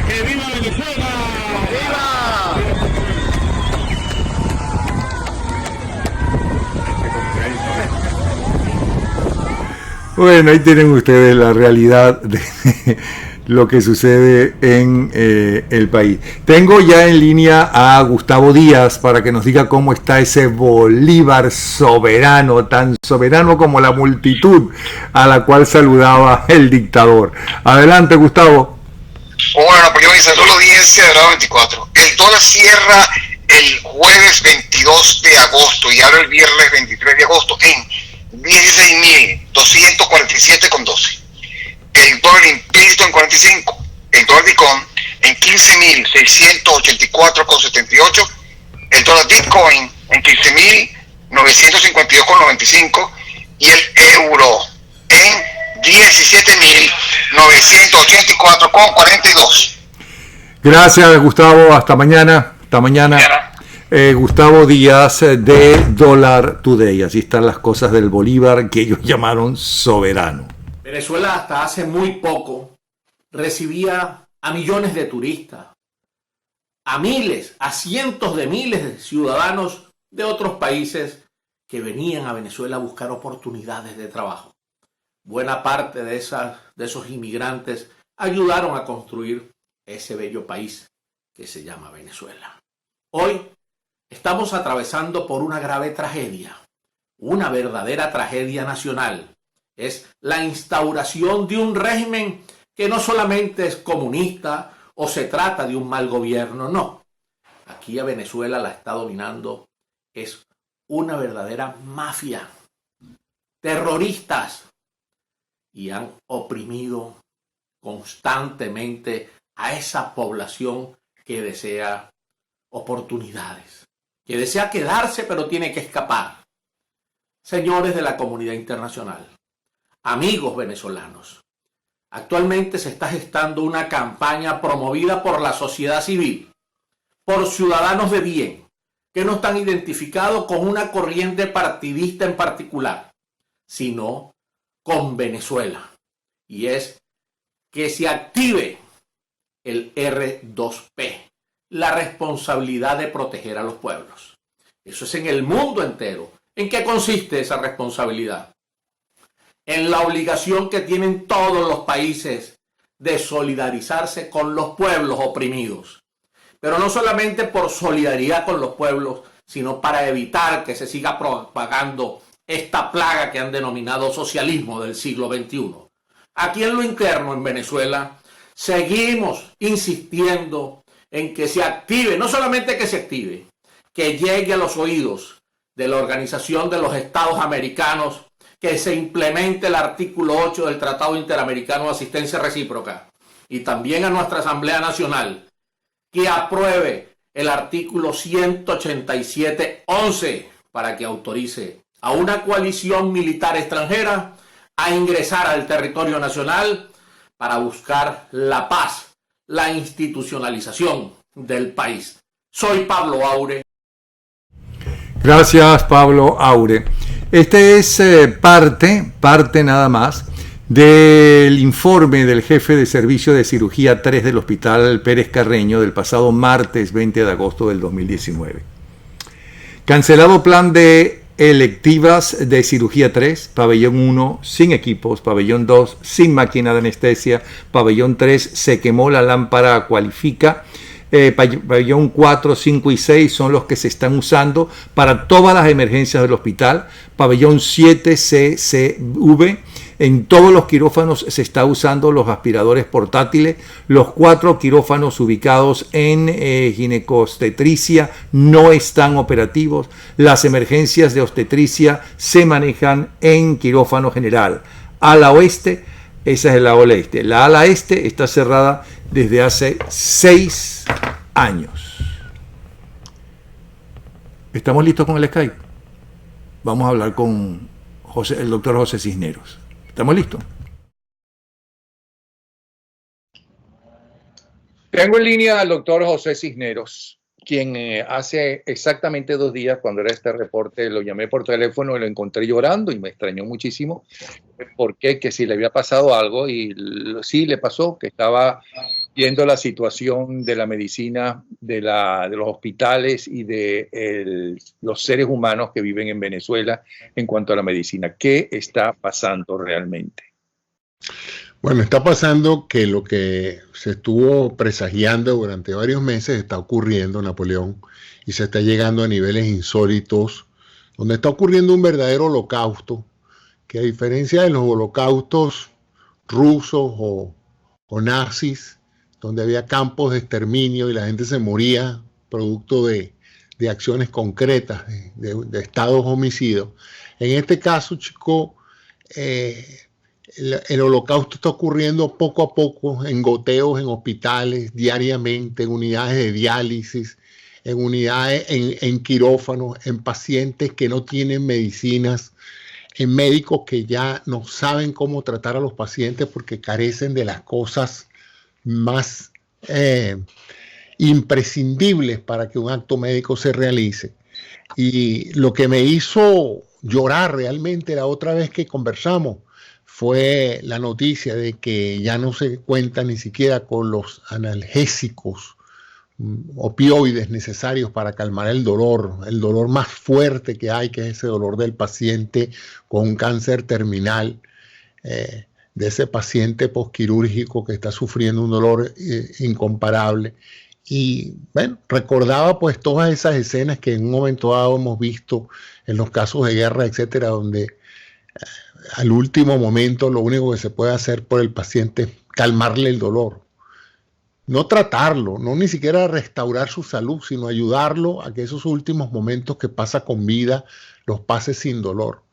¡Que viva Venezuela! ¡Viva! Bueno, ahí tienen ustedes la realidad de lo que sucede en el país. Tengo ya en línea a Gustavo Díaz para que nos diga cómo está ese Bolívar soberano, tan soberano como la multitud a la cual saludaba el dictador. Adelante, Gustavo. Bueno, pues yo me saludo a la audiencia de Grado 24. El dólar cierra el jueves 22 de agosto y abre el viernes 23 de agosto en 16.247,12. El dólar implícito en 45, el dólar Bitcoin en 15.684,78, el dólar Bitcoin en 15.952,95 y el euro en 17.984,42. Gracias, Gustavo. Hasta mañana. Hasta mañana. Gustavo Díaz de Dollar Today. Así están las cosas del Bolívar que ellos llamaron soberano. Venezuela hasta hace muy poco recibía a millones de turistas, a miles, a cientos de miles de ciudadanos de otros países que venían a Venezuela a buscar oportunidades de trabajo. Buena parte de esos inmigrantes ayudaron a construir ese bello país que se llama Venezuela. Hoy estamos atravesando por una grave tragedia, una verdadera tragedia nacional. Es la instauración de un régimen que no solamente es comunista o se trata de un mal gobierno, no. Aquí a Venezuela la está dominando es una verdadera mafia, terroristas, y han oprimido constantemente a esa población que desea oportunidades, que desea quedarse pero tiene que escapar. Señores de la comunidad internacional, amigos venezolanos, actualmente se está gestando una campaña promovida por la sociedad civil, por ciudadanos de bien, que no están identificados con una corriente partidista en particular, sino con Venezuela. Y es que se active el R2P, la responsabilidad de proteger a los pueblos. Eso es en el mundo entero. ¿En qué consiste esa responsabilidad? En la obligación que tienen todos los países de solidarizarse con los pueblos oprimidos. Pero no solamente por solidaridad con los pueblos, sino para evitar que se siga propagando esta plaga que han denominado socialismo del siglo XXI. Aquí en lo interno, en Venezuela, seguimos insistiendo en que se active, no solamente que se active, que llegue a los oídos de la Organización de los Estados Americanos, que se implemente el artículo 8 del Tratado Interamericano de Asistencia Recíproca, y también a nuestra Asamblea Nacional, que apruebe el artículo 187.11 para que autorice a una coalición militar extranjera a ingresar al territorio nacional para buscar la paz, la institucionalización del país. Soy Pablo Aure. Gracias, Pablo Aure. Este es parte nada más del informe del jefe de servicio de cirugía 3 del Hospital Pérez Carreño del pasado martes 20 de agosto del 2019. Cancelado plan de electivas de cirugía 3, pabellón 1 sin equipos, pabellón 2 sin máquina de anestesia, pabellón 3 se quemó la lámpara cualifica, pabellón 4, 5 y 6 son los que se están usando para todas las emergencias del hospital, pabellón 7 CCV, en todos los quirófanos se está usando los aspiradores portátiles, los 4 quirófanos ubicados en ginecobstetricia no están operativos, las emergencias de obstetricia se manejan en quirófano general. Ala oeste, esa es el ala este. La ala este está cerrada desde hace 6 años. ¿Estamos listos con el Skype? Vamos a hablar con el doctor José Cisneros. ¿Estamos listos? Tengo en línea al doctor José Cisneros, quien hace exactamente 2 días, cuando era este reporte, lo llamé por teléfono y lo encontré llorando y me extrañó muchísimo. Porque que si le había pasado algo, y sí le pasó, que estaba viendo la situación de la medicina, de los hospitales y de los seres humanos que viven en Venezuela en cuanto a la medicina. ¿Qué está pasando realmente? Bueno, está pasando que lo que se estuvo presagiando durante varios meses está ocurriendo, Napoleón, y se está llegando a niveles insólitos, donde está ocurriendo un verdadero holocausto, que a diferencia de los holocaustos rusos o nazis, donde había campos de exterminio y la gente se moría producto de acciones concretas, de estados homicidas. En este caso, chico, el holocausto está ocurriendo poco a poco en goteos, en hospitales, diariamente, en unidades de diálisis, en unidades, en quirófanos, en pacientes que no tienen medicinas, en médicos que ya no saben cómo tratar a los pacientes porque carecen de las cosas más imprescindibles para que un acto médico se realice. Y lo que me hizo llorar realmente la otra vez que conversamos fue la noticia de que ya no se cuenta ni siquiera con los analgésicos opioides necesarios para calmar el dolor más fuerte que hay, que es ese dolor del paciente con un cáncer terminal, de ese paciente posquirúrgico que está sufriendo un dolor incomparable. Y bueno, recordaba pues todas esas escenas que en un momento dado hemos visto en los casos de guerra, etcétera, donde al último momento lo único que se puede hacer por el paciente es calmarle el dolor. No tratarlo, no ni siquiera restaurar su salud, sino ayudarlo a que esos últimos momentos que pasa con vida los pase sin dolor.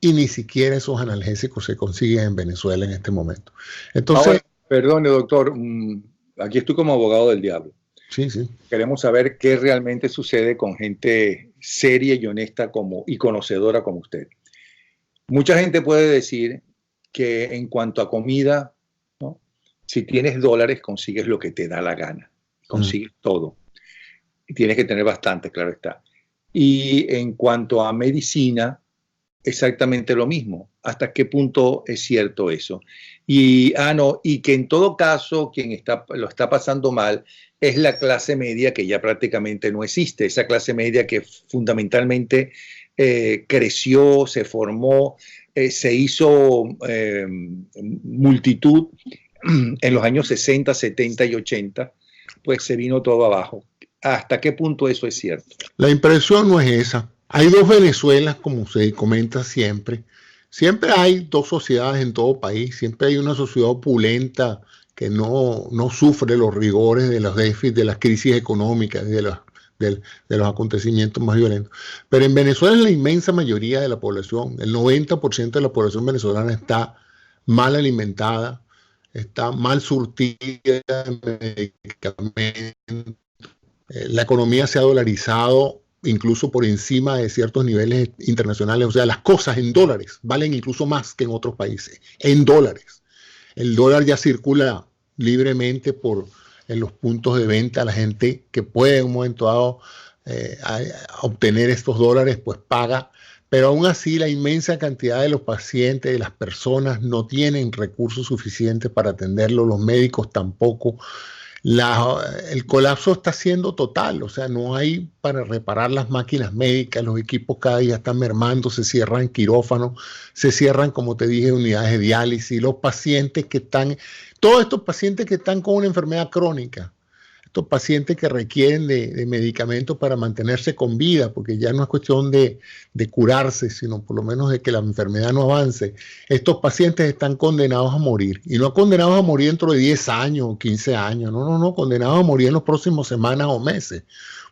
Y ni siquiera esos analgésicos se consiguen en Venezuela en este momento. Entonces, ahora, perdone, doctor, aquí estoy como abogado del diablo. Sí, sí. Queremos saber qué realmente sucede con gente seria y honesta y conocedora como usted. Mucha gente puede decir que en cuanto a comida, ¿no? Si tienes dólares, consigues lo que te da la gana. Consigues todo. Y tienes que tener bastante, claro está. Y en cuanto a medicina, exactamente lo mismo. ¿Hasta qué punto es cierto eso? Y que en todo caso quien lo está pasando mal es la clase media, que ya prácticamente no existe. Esa clase media que fundamentalmente creció, se formó, se hizo multitud en los años 60, 70 y 80, pues se vino todo abajo. ¿Hasta qué punto eso es cierto? La impresión no es esa. Hay 2 Venezuelas, como se comenta siempre. Siempre hay 2 sociedades en todo país. Siempre hay una sociedad opulenta que no sufre los rigores de los déficits, de las crisis económicas, de los acontecimientos más violentos. Pero en Venezuela la inmensa mayoría de la población, el 90% de la población venezolana está mal alimentada, está mal surtida en medicamentos, la economía se ha dolarizado incluso por encima de ciertos niveles internacionales. O sea, las cosas en dólares valen incluso más que en otros países, en dólares. El dólar ya circula libremente en los puntos de venta. La gente que puede en un momento dado obtener estos dólares, pues paga. Pero aún así la inmensa cantidad de los pacientes, de las personas, no tienen recursos suficientes para atenderlo, los médicos tampoco. El colapso está siendo total, o sea, no hay para reparar las máquinas médicas, los equipos cada día están mermando, se cierran quirófanos, se cierran, como te dije, unidades de diálisis, los pacientes que están, todos estos pacientes que están con una enfermedad crónica, estos pacientes que requieren de medicamentos para mantenerse con vida, porque ya no es cuestión de curarse, sino por lo menos de que la enfermedad no avance. Estos pacientes están condenados a morir, y no condenados a morir dentro de 10 años o 15 años, no, condenados a morir en los próximos semanas o meses,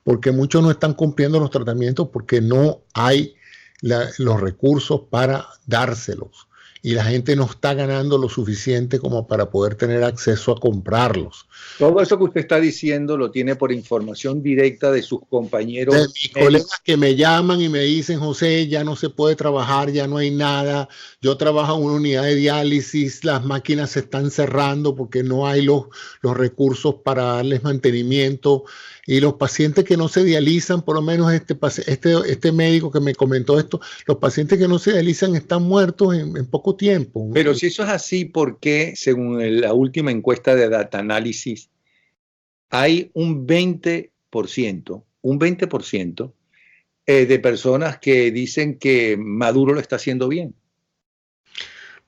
porque muchos no están cumpliendo los tratamientos porque no hay los recursos para dárselos. Y la gente no está ganando lo suficiente como para poder tener acceso a comprarlos. Todo eso que usted está diciendo lo tiene por información directa de sus compañeros. De mis colegas que me llaman y me dicen, José, ya no se puede trabajar, ya no hay nada. Yo trabajo en una unidad de diálisis, las máquinas se están cerrando porque no hay los recursos para darles mantenimiento. Y los pacientes que no se dializan, por lo menos este médico que me comentó esto, los pacientes que no se dializan están muertos en poco tiempo. Pero si eso es así, ¿por qué, según la última encuesta de Data Analysis, hay un 20% de personas que dicen que Maduro lo está haciendo bien?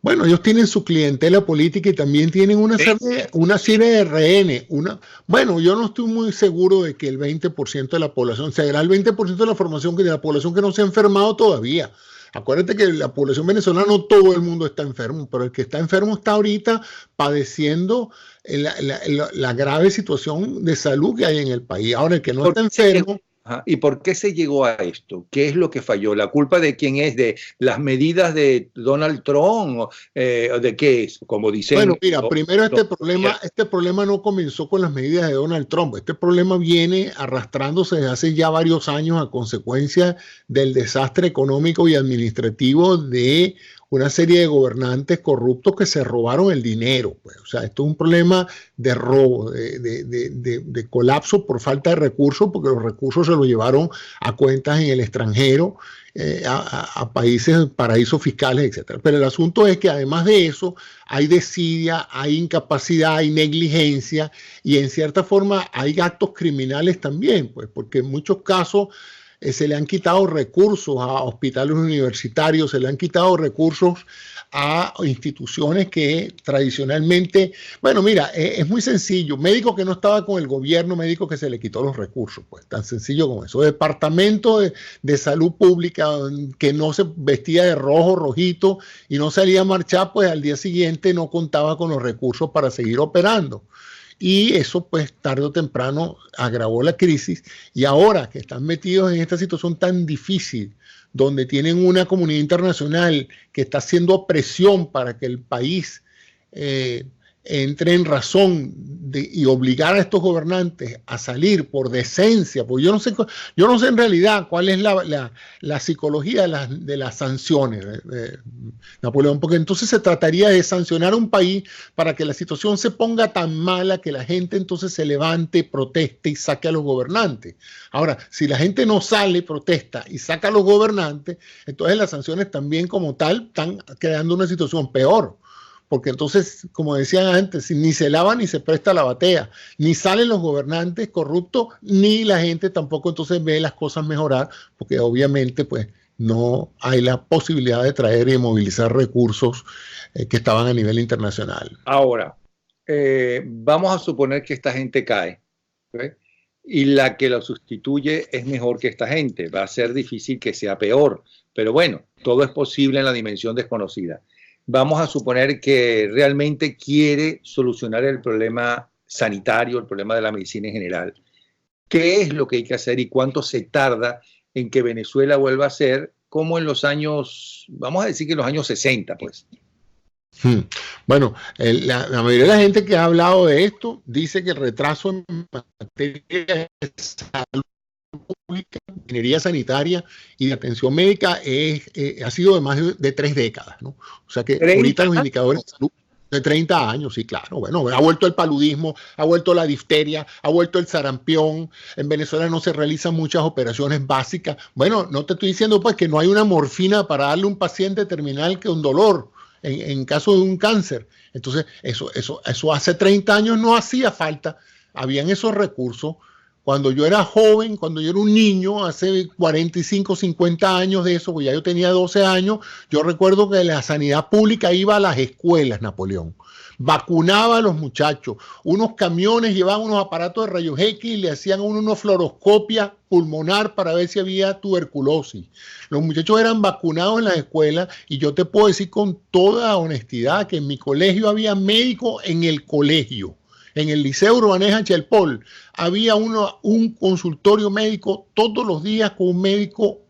Bueno, ellos tienen su clientela política y también tienen una serie de rehenes. Bueno, yo no estoy muy seguro de que el 20% de la población, será el 20% de la población que no se ha enfermado todavía. Acuérdate que la población venezolana no todo el mundo está enfermo, pero el que está enfermo está ahorita padeciendo la grave situación de salud que hay en el país. Ahora, el que no está enfermo... ¿Y por qué se llegó a esto? ¿Qué es lo que falló? ¿La culpa de quién es? ¿De las medidas de Donald Trump? ¿O de qué es? Como dicen. Bueno, mira, primero este problema no comenzó con las medidas de Donald Trump. Este problema viene arrastrándose desde hace ya varios años a consecuencia del desastre económico y administrativo de una serie de gobernantes corruptos que se robaron el dinero. Pues. O sea, esto es un problema de robo, de colapso por falta de recursos, porque los recursos se los llevaron a cuentas en el extranjero, a países, paraísos fiscales, etc. Pero el asunto es que además de eso, hay desidia, hay incapacidad, hay negligencia y en cierta forma hay actos criminales también, pues, porque en muchos casos se le han quitado recursos a hospitales universitarios, se le han quitado recursos a instituciones que tradicionalmente, bueno, mira, es muy sencillo, médico que no estaba con el gobierno, médico que se le quitó los recursos, pues tan sencillo como eso, departamento de salud pública que no se vestía de rojo, rojito y no salía a marchar, pues al día siguiente no contaba con los recursos para seguir operando. Y eso, pues, tarde o temprano agravó la crisis. Y ahora que están metidos en esta situación tan difícil, donde tienen una comunidad internacional que está haciendo presión para que el país entre en razón y obligar a estos gobernantes a salir por decencia, porque yo no sé en realidad cuál es la psicología de las sanciones, Napoleón, porque entonces se trataría de sancionar a un país para que la situación se ponga tan mala que la gente entonces se levante, proteste y saque a los gobernantes. Ahora, si la gente no sale, protesta y saca a los gobernantes, entonces las sanciones también como tal están creando una situación peor. Porque entonces, como decían antes, ni se lava ni se presta la batea, ni salen los gobernantes corruptos, ni la gente tampoco entonces ve las cosas mejorar, porque obviamente pues no hay la posibilidad de traer y movilizar recursos que estaban a nivel internacional. Ahora, vamos a suponer que esta gente cae, ¿sí? Y la que lo sustituye es mejor que esta gente. Va a ser difícil que sea peor, pero bueno, todo es posible en la dimensión desconocida. Vamos a suponer que realmente quiere solucionar el problema sanitario, el problema de la medicina en general. ¿Qué es lo que hay que hacer y cuánto se tarda en que Venezuela vuelva a ser como en los años, vamos a decir que en los años 60, pues? Bueno, la mayoría de la gente que ha hablado de esto dice que el retraso en materia de salud pública, ingeniería sanitaria y de atención médica ha sido de más de 3 décadas, ¿no? O sea que ahorita los indicadores de salud de 30 años, sí, claro. Bueno, ha vuelto el paludismo, ha vuelto la difteria, ha vuelto el sarampión. En Venezuela no se realizan muchas operaciones básicas. Bueno, no te estoy diciendo pues que no hay una morfina para darle a un paciente terminal que un dolor en caso de un cáncer. Entonces, eso hace 30 años no hacía falta. Habían esos recursos. Cuando yo era joven, cuando yo era un niño, hace 45, 50 años de eso, pues ya yo tenía 12 años, yo recuerdo que la sanidad pública iba a las escuelas, Napoleón, vacunaba a los muchachos, unos camiones llevaban unos aparatos de rayos X y le hacían a uno una fluoroscopia pulmonar para ver si había tuberculosis. Los muchachos eran vacunados en las escuelas y yo te puedo decir con toda honestidad que en mi colegio había médicos en el colegio. En el Liceo Urbanés Chelpol había un consultorio médico todos los días con un médico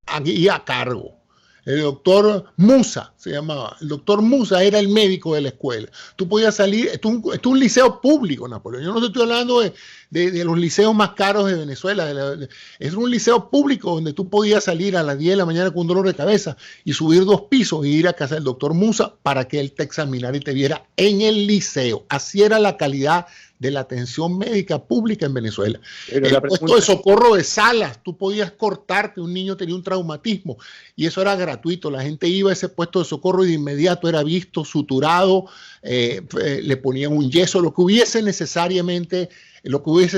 aquí a cargo. El doctor Musa se llamaba. El doctor Musa era el médico de la escuela. Tú podías salir, esto es un liceo público, Napoleón. Yo no te estoy hablando de los liceos más caros de Venezuela. Es un liceo público donde tú podías salir a las 10 de la mañana con un dolor de cabeza y subir 2 pisos y ir a casa del doctor Musa para que él te examinara y te viera en el liceo. Así era la calidad de la atención médica pública en Venezuela. Pero el puesto de socorro de Salas, tú podías cortar que un niño tenía un traumatismo y eso era gratuito. La gente iba a ese puesto de socorro y de inmediato era visto, suturado, le ponían un yeso, lo que hubiese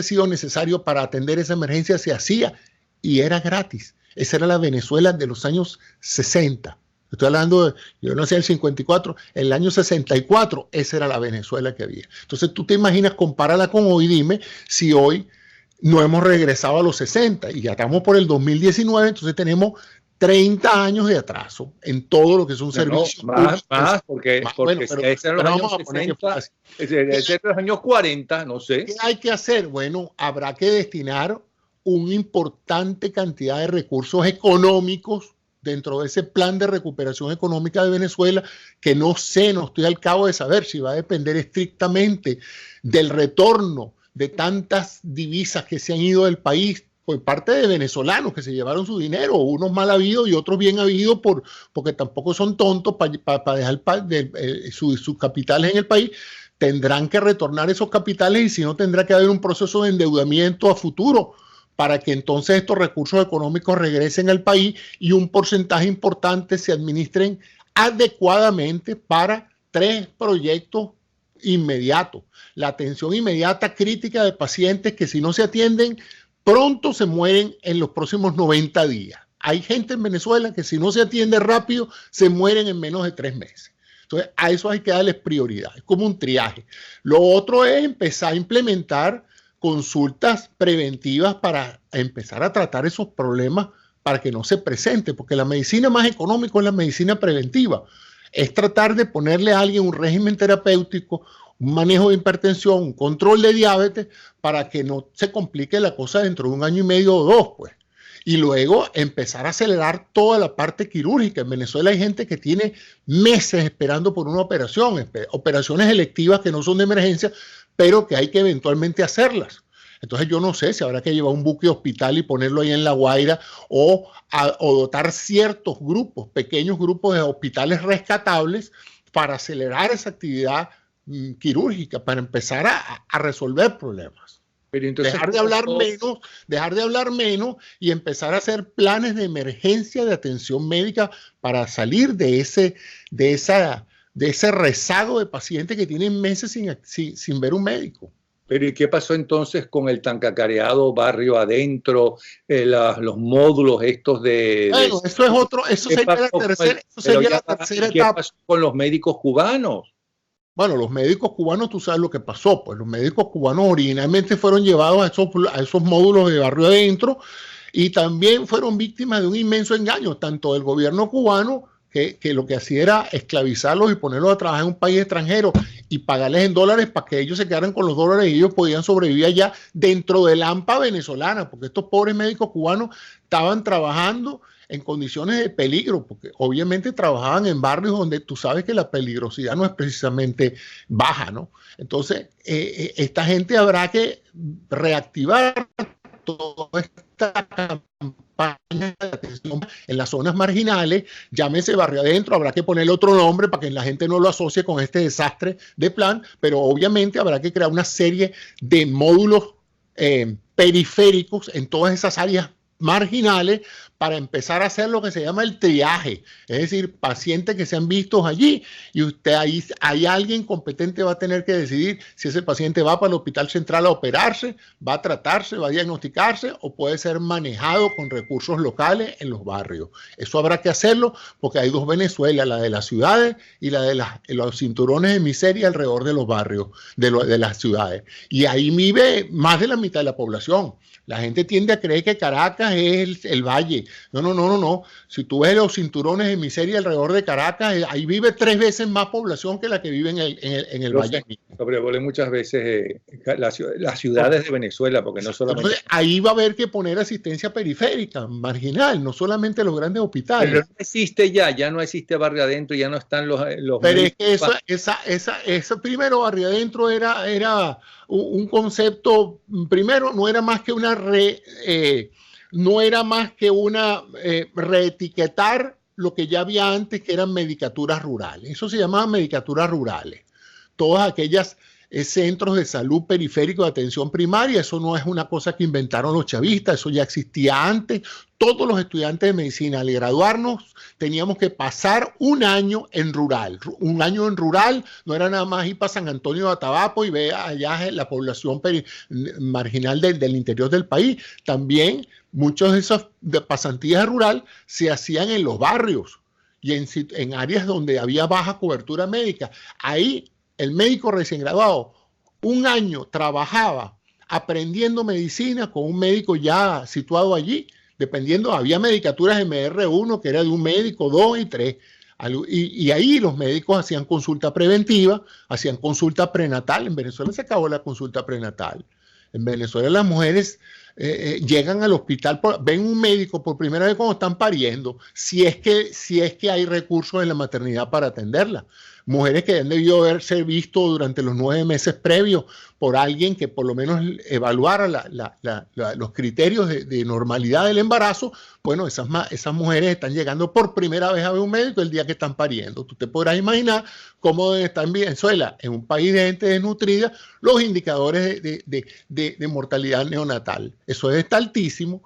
sido necesario para atender esa emergencia se hacía y era gratis. Esa era la Venezuela de los años 60. Estoy hablando yo nací en el 54, en el año 64, esa era la Venezuela que había. Entonces tú te imaginas, compárala con hoy, dime si hoy no hemos regresado a los 60 y ya estamos por el 2019, entonces tenemos 30 años de atraso en todo lo que es un servicio. Más, porque ese era los años 60, ese era los años 40, no sé. ¿Qué hay que hacer? Bueno, habrá que destinar una importante cantidad de recursos económicos dentro de ese plan de recuperación económica de Venezuela, que no estoy al cabo de saber si va a depender estrictamente del retorno de tantas divisas que se han ido del país por parte de venezolanos que se llevaron su dinero, unos mal habidos y otros bien habidos porque tampoco son tontos para dejar sus capitales en el país. Tendrán que retornar esos capitales y si no tendrá que haber un proceso de endeudamiento a futuro para que entonces estos recursos económicos regresen al país y un porcentaje importante se administren adecuadamente para 3 proyectos inmediatos. La atención inmediata crítica de pacientes que si no se atienden, pronto se mueren en los próximos 90 días. Hay gente en Venezuela que si no se atiende rápido, se mueren en menos de 3 meses. Entonces, a eso hay que darles prioridad. Es como un triaje. Lo otro es empezar a implementar consultas preventivas para empezar a tratar esos problemas para que no se presenten, porque la medicina más económica es la medicina preventiva. Es tratar de ponerle a alguien un régimen terapéutico, un manejo de hipertensión, un control de diabetes, para que no se complique la cosa dentro de 1 año y medio o 2, pues. Y luego empezar a acelerar toda la parte quirúrgica. En Venezuela hay gente que tiene meses esperando por una operación, operaciones electivas que no son de emergencia, pero que hay que eventualmente hacerlas. Entonces yo no sé si habrá que llevar un buque hospital y ponerlo ahí en La Guaira o dotar ciertos grupos, pequeños grupos de hospitales rescatables para acelerar esa actividad quirúrgica, para empezar a resolver problemas. Pero entonces, dejar de hablar menos y empezar a hacer planes de emergencia de atención médica para salir de ese rezago de pacientes que tienen meses sin ver un médico. Pero ¿y qué pasó entonces con el tan cacareado barrio adentro, los módulos estos de... Bueno, eso es otro, eso sería la tercera etapa. ¿Qué pasó con los médicos cubanos? Bueno, los médicos cubanos, tú sabes lo que pasó, pues los médicos cubanos originalmente fueron llevados a esos módulos de barrio adentro y también fueron víctimas de un inmenso engaño, tanto del gobierno cubano, que lo que hacía era esclavizarlos y ponerlos a trabajar en un país extranjero y pagarles en dólares para que ellos se quedaran con los dólares y ellos podían sobrevivir allá dentro del AMPA venezolana, porque estos pobres médicos cubanos estaban trabajando en condiciones de peligro, porque obviamente trabajaban en barrios donde tú sabes que la peligrosidad no es precisamente baja, ¿no? Entonces, esta gente habrá que reactivar toda esta campaña de atención en las zonas marginales, llámese Barrio Adentro, habrá que ponerle otro nombre para que la gente no lo asocie con este desastre de plan, pero obviamente habrá que crear una serie de módulos periféricos en todas esas áreas marginales para empezar a hacer lo que se llama el triaje, es decir, pacientes que sean vistos allí y usted ahí hay alguien competente va a tener que decidir si ese paciente va para el hospital central a operarse, va a tratarse, va a diagnosticarse o puede ser manejado con recursos locales en los barrios. Eso habrá que hacerlo porque hay dos Venezuelas, la de las ciudades y la de los cinturones de miseria alrededor de los barrios, de las ciudades. Y ahí vive más de la mitad de la población. La gente tiende a creer que Caracas es el valle. No. Si tú ves los cinturones de miseria alrededor de Caracas, ahí vive 3 veces más población que la que vive en el valle. Sobrevolé muchas veces las ciudades de Venezuela, porque no solamente... Entonces, ahí va a haber que poner asistencia periférica, marginal, no solamente los grandes hospitales. Pero no existe ya no existe Barrio Adentro, ya no están los pero es que eso primero Barrio Adentro era un concepto, primero no era más que reetiquetar lo que ya había antes, que eran medicaturas rurales. Eso se llamaba medicaturas rurales. Todas aquellas centros de salud periféricos de atención primaria, eso no es una cosa que inventaron los chavistas, eso ya existía antes. Todos los estudiantes de medicina, al graduarnos, teníamos que pasar un año en rural. Un año en rural no era nada más ir para San Antonio de Atabapo y ver allá la población marginal del interior del país. También muchos de esas pasantías rural se hacían en los barrios y en áreas donde había baja cobertura médica. Ahí el médico recién graduado, un año trabajaba aprendiendo medicina con un médico ya situado allí, dependiendo, había medicaturas MR1 que era de un médico, 2 y 3. Y ahí los médicos hacían consulta preventiva, hacían consulta prenatal. En Venezuela se acabó la consulta prenatal. En Venezuela las mujeres llegan al hospital, ven un médico por primera vez cuando están pariendo, si es que hay recursos en la maternidad para atenderla. Mujeres que han debido haberse visto durante los 9 meses previos por alguien que por lo menos evaluara los criterios de normalidad del embarazo. Bueno, esas mujeres están llegando por primera vez a ver un médico el día que están pariendo. Tú te podrás imaginar cómo está en Venezuela, en un país de gente desnutrida, los indicadores de mortalidad neonatal. Eso está altísimo.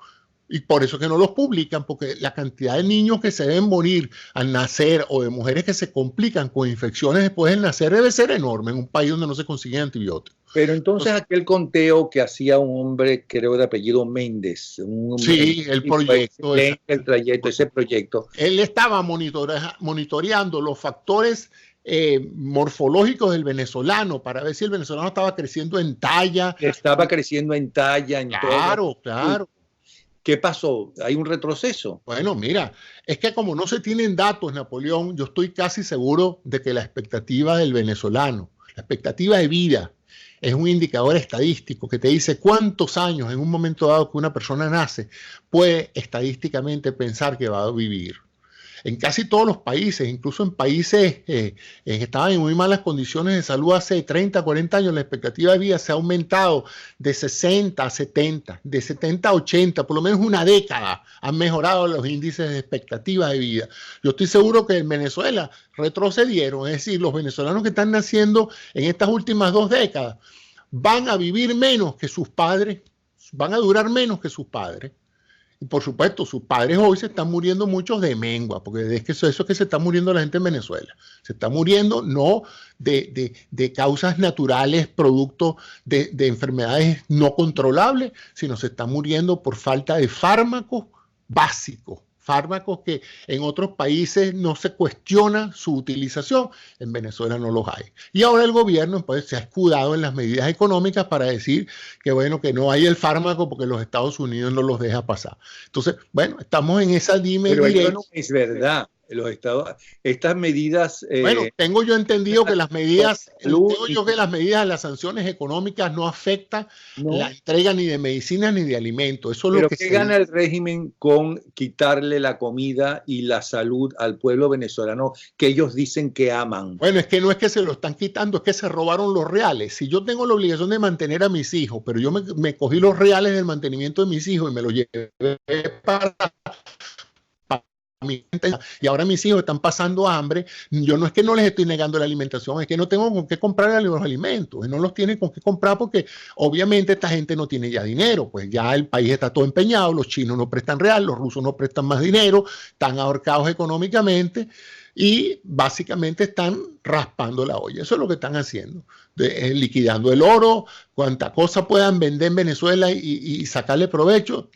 Y por eso que no los publican, porque la cantidad de niños que se deben morir al nacer o de mujeres que se complican con infecciones después del nacer debe ser enorme en un país donde no se consiguen antibióticos. Pero entonces aquel conteo que hacía un hombre, creo de apellido Méndez. Sí, el proyecto. Ese proyecto. Él estaba monitoreando los factores morfológicos del venezolano para ver si el venezolano estaba creciendo en talla. Estaba creciendo en talla. Claro. ¿Qué pasó? ¿Hay un retroceso? Bueno, mira, es que como no se tienen datos, Napoleón, yo estoy casi seguro de que la expectativa del venezolano, la expectativa de vida, es un indicador estadístico que te dice cuántos años en un momento dado que una persona nace puede estadísticamente pensar que va a vivir. En casi todos los países, incluso en países que estaban en muy malas condiciones de salud hace 30, 40 años, la expectativa de vida se ha aumentado de 60 a 70, de 70 a 80, por lo menos una década han mejorado los índices de expectativa de vida. Yo estoy seguro que en Venezuela retrocedieron, es decir, los venezolanos que están naciendo en estas últimas 2 décadas van a vivir menos que sus padres, van a durar menos que sus padres. Y por supuesto, sus padres hoy se están muriendo muchos de mengua, porque es que eso es que se está muriendo la gente en Venezuela. Se está muriendo no de causas naturales, producto de enfermedades no controlables, sino se está muriendo por falta de fármacos básicos. Fármacos que en otros países no se cuestiona su utilización, en Venezuela no los hay. Y ahora el gobierno pues, se ha escudado en las medidas económicas para decir que bueno, que no hay el fármaco porque los Estados Unidos no los deja pasar. Entonces, bueno, estamos en esa Pero eso no es verdad. los estados, estas medidas... Bueno, tengo yo entendido que las medidas, de las sanciones económicas no afectan la entrega ni de medicinas ni de alimentos. Eso es pero lo que ¿qué gana el régimen con quitarle la comida y la salud al pueblo venezolano que ellos dicen que aman? Bueno, es que no es que se lo están quitando, es que se robaron los reales. Si yo tengo la obligación de mantener a mis hijos, pero yo me cogí los reales del mantenimiento de mis hijos y me los llevé para mi gente, y ahora mis hijos están pasando hambre, yo no es que no les estoy negando la alimentación, es que no tengo con qué comprar los alimentos, y no los tienen con qué comprar porque obviamente esta gente no tiene ya dinero, pues ya el país está todo empeñado, los chinos no prestan real, los rusos no prestan más dinero, están ahorcados económicamente y básicamente están raspando la olla. Eso es lo que están haciendo, liquidando el oro, cuanta cosa puedan vender en Venezuela y sacarle provecho.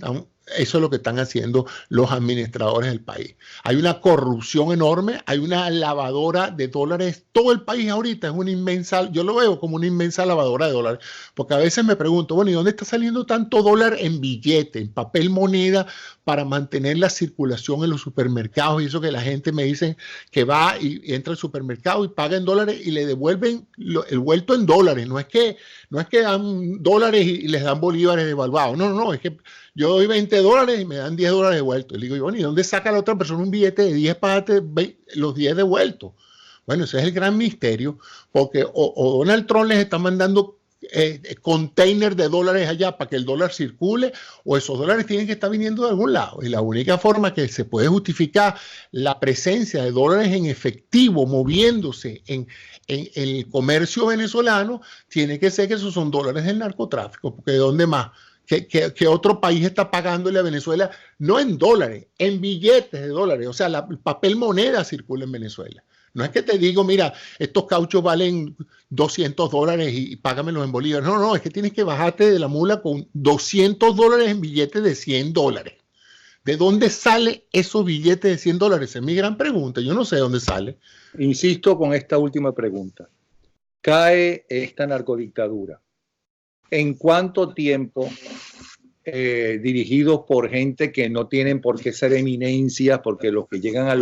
Eso es lo que están haciendo los administradores del país. Hay una corrupción enorme, hay una lavadora de dólares. Todo el país ahorita es una inmensa, yo lo veo como una inmensa lavadora de dólares, porque a veces me pregunto, bueno, ¿y dónde está saliendo tanto dólar en billete, en papel moneda, para mantener la circulación en los supermercados? Y eso que la gente me dice que va y entra al supermercado y paga en dólares y le devuelven el vuelto en dólares. No es que dan dólares y les dan bolívares devaluados. No, es que yo doy $20 y me dan $10 devueltos. Y le digo, bueno, ¿y dónde saca la otra persona un billete de 10 para darte los 10 devueltos? Bueno, ese es el gran misterio, porque o Donald Trump les está mandando container de dólares allá para que el dólar circule, o esos dólares tienen que estar viniendo de algún lado. Y la única forma que se puede justificar la presencia de dólares en efectivo moviéndose en el comercio venezolano tiene que ser que esos son dólares del narcotráfico, porque ¿de dónde más? Que otro país está pagándole a Venezuela, no en dólares, en billetes de dólares. O sea, el papel moneda circula en Venezuela. No es que te digo, mira, estos cauchos valen $200 y págamelos en bolívares. No, es que tienes que bajarte de la mula con $200 en billetes de $100. ¿De dónde sale esos billetes de $100? Esa es mi gran pregunta. Yo no sé de dónde sale. Insisto con esta última pregunta. Cae esta narcodictadura. ¿En cuánto tiempo, dirigidos por gente que no tienen por qué ser eminencias, porque los que llegan a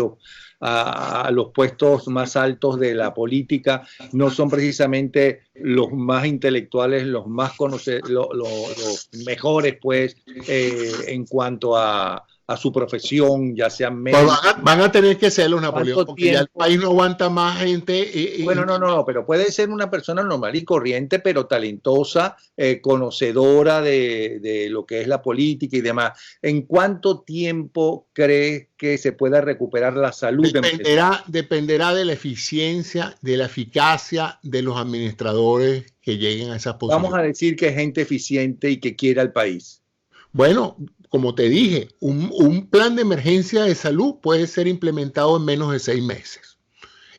los puestos más altos de la política no son precisamente los más intelectuales, los más conocidos, los mejores, pues, en cuanto a su profesión, ya sean médicos? Pues van a tener que serlo, Napoleón, porque ya el país no aguanta más gente. Bueno, no, pero puede ser una persona normal y corriente, pero talentosa, conocedora de lo que es la política y demás. ¿En cuánto tiempo crees que se pueda recuperar la salud? Dependerá de la eficiencia, de la eficacia de los administradores que lleguen a esas posiciones. Vamos a decir que es gente eficiente y que quiera al país. Bueno, como te dije, un plan de emergencia de salud puede ser implementado en menos de 6 meses.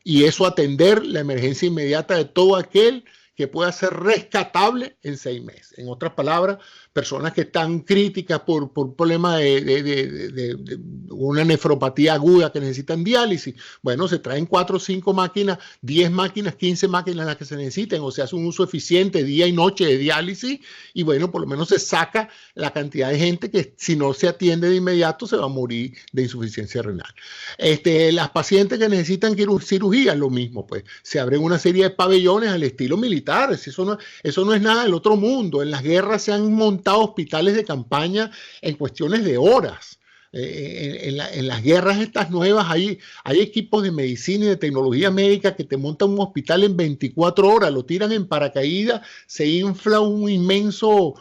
Y eso atender la emergencia inmediata de todo aquel que pueda ser rescatable en 6 meses. En otras palabras, personas que están críticas por problemas de una nefropatía aguda que necesitan diálisis. Bueno, se traen 4 o 5 máquinas, 10 máquinas, 15 máquinas las que se necesiten, o se hace un uso eficiente día y noche de diálisis y bueno, por lo menos se saca la cantidad de gente que si no se atiende de inmediato se va a morir de insuficiencia renal. Las pacientes que necesitan cirugía, lo mismo, pues se abren una serie de pabellones al estilo militar. Eso no es nada del otro mundo. En las guerras se han montado hospitales de campaña en cuestiones de horas. En las guerras estas nuevas hay equipos de medicina y de tecnología médica que te montan un hospital en 24 horas, lo tiran en paracaídas, se infla un inmenso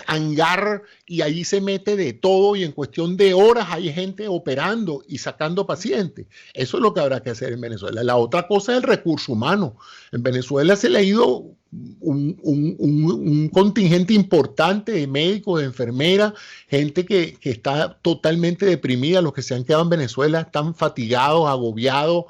hangar y allí se mete de todo y en cuestión de horas hay gente operando y sacando pacientes. Eso es lo que habrá que hacer en Venezuela. La otra cosa es el recurso humano. En Venezuela se le ha ido un contingente importante de médicos, de enfermeras, gente que está totalmente deprimida. Los que se han quedado en Venezuela están fatigados, agobiados,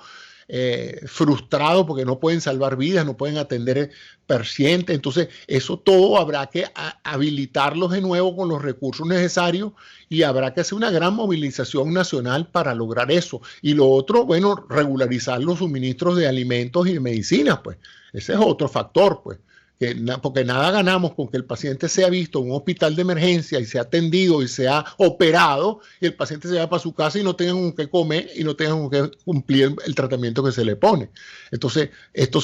frustrados porque no pueden salvar vidas, no pueden atender pacientes. Entonces, eso todo habrá que habilitarlos de nuevo con los recursos necesarios y habrá que hacer una gran movilización nacional para lograr eso. Y lo otro, bueno, regularizar los suministros de alimentos y de medicinas, pues. Ese es otro factor, pues. porque nada ganamos con que el paciente sea visto en un hospital de emergencia y sea atendido y sea operado y el paciente se vaya para su casa y no tengan que comer y no tengan que cumplir el tratamiento que se le pone. Entonces, esto,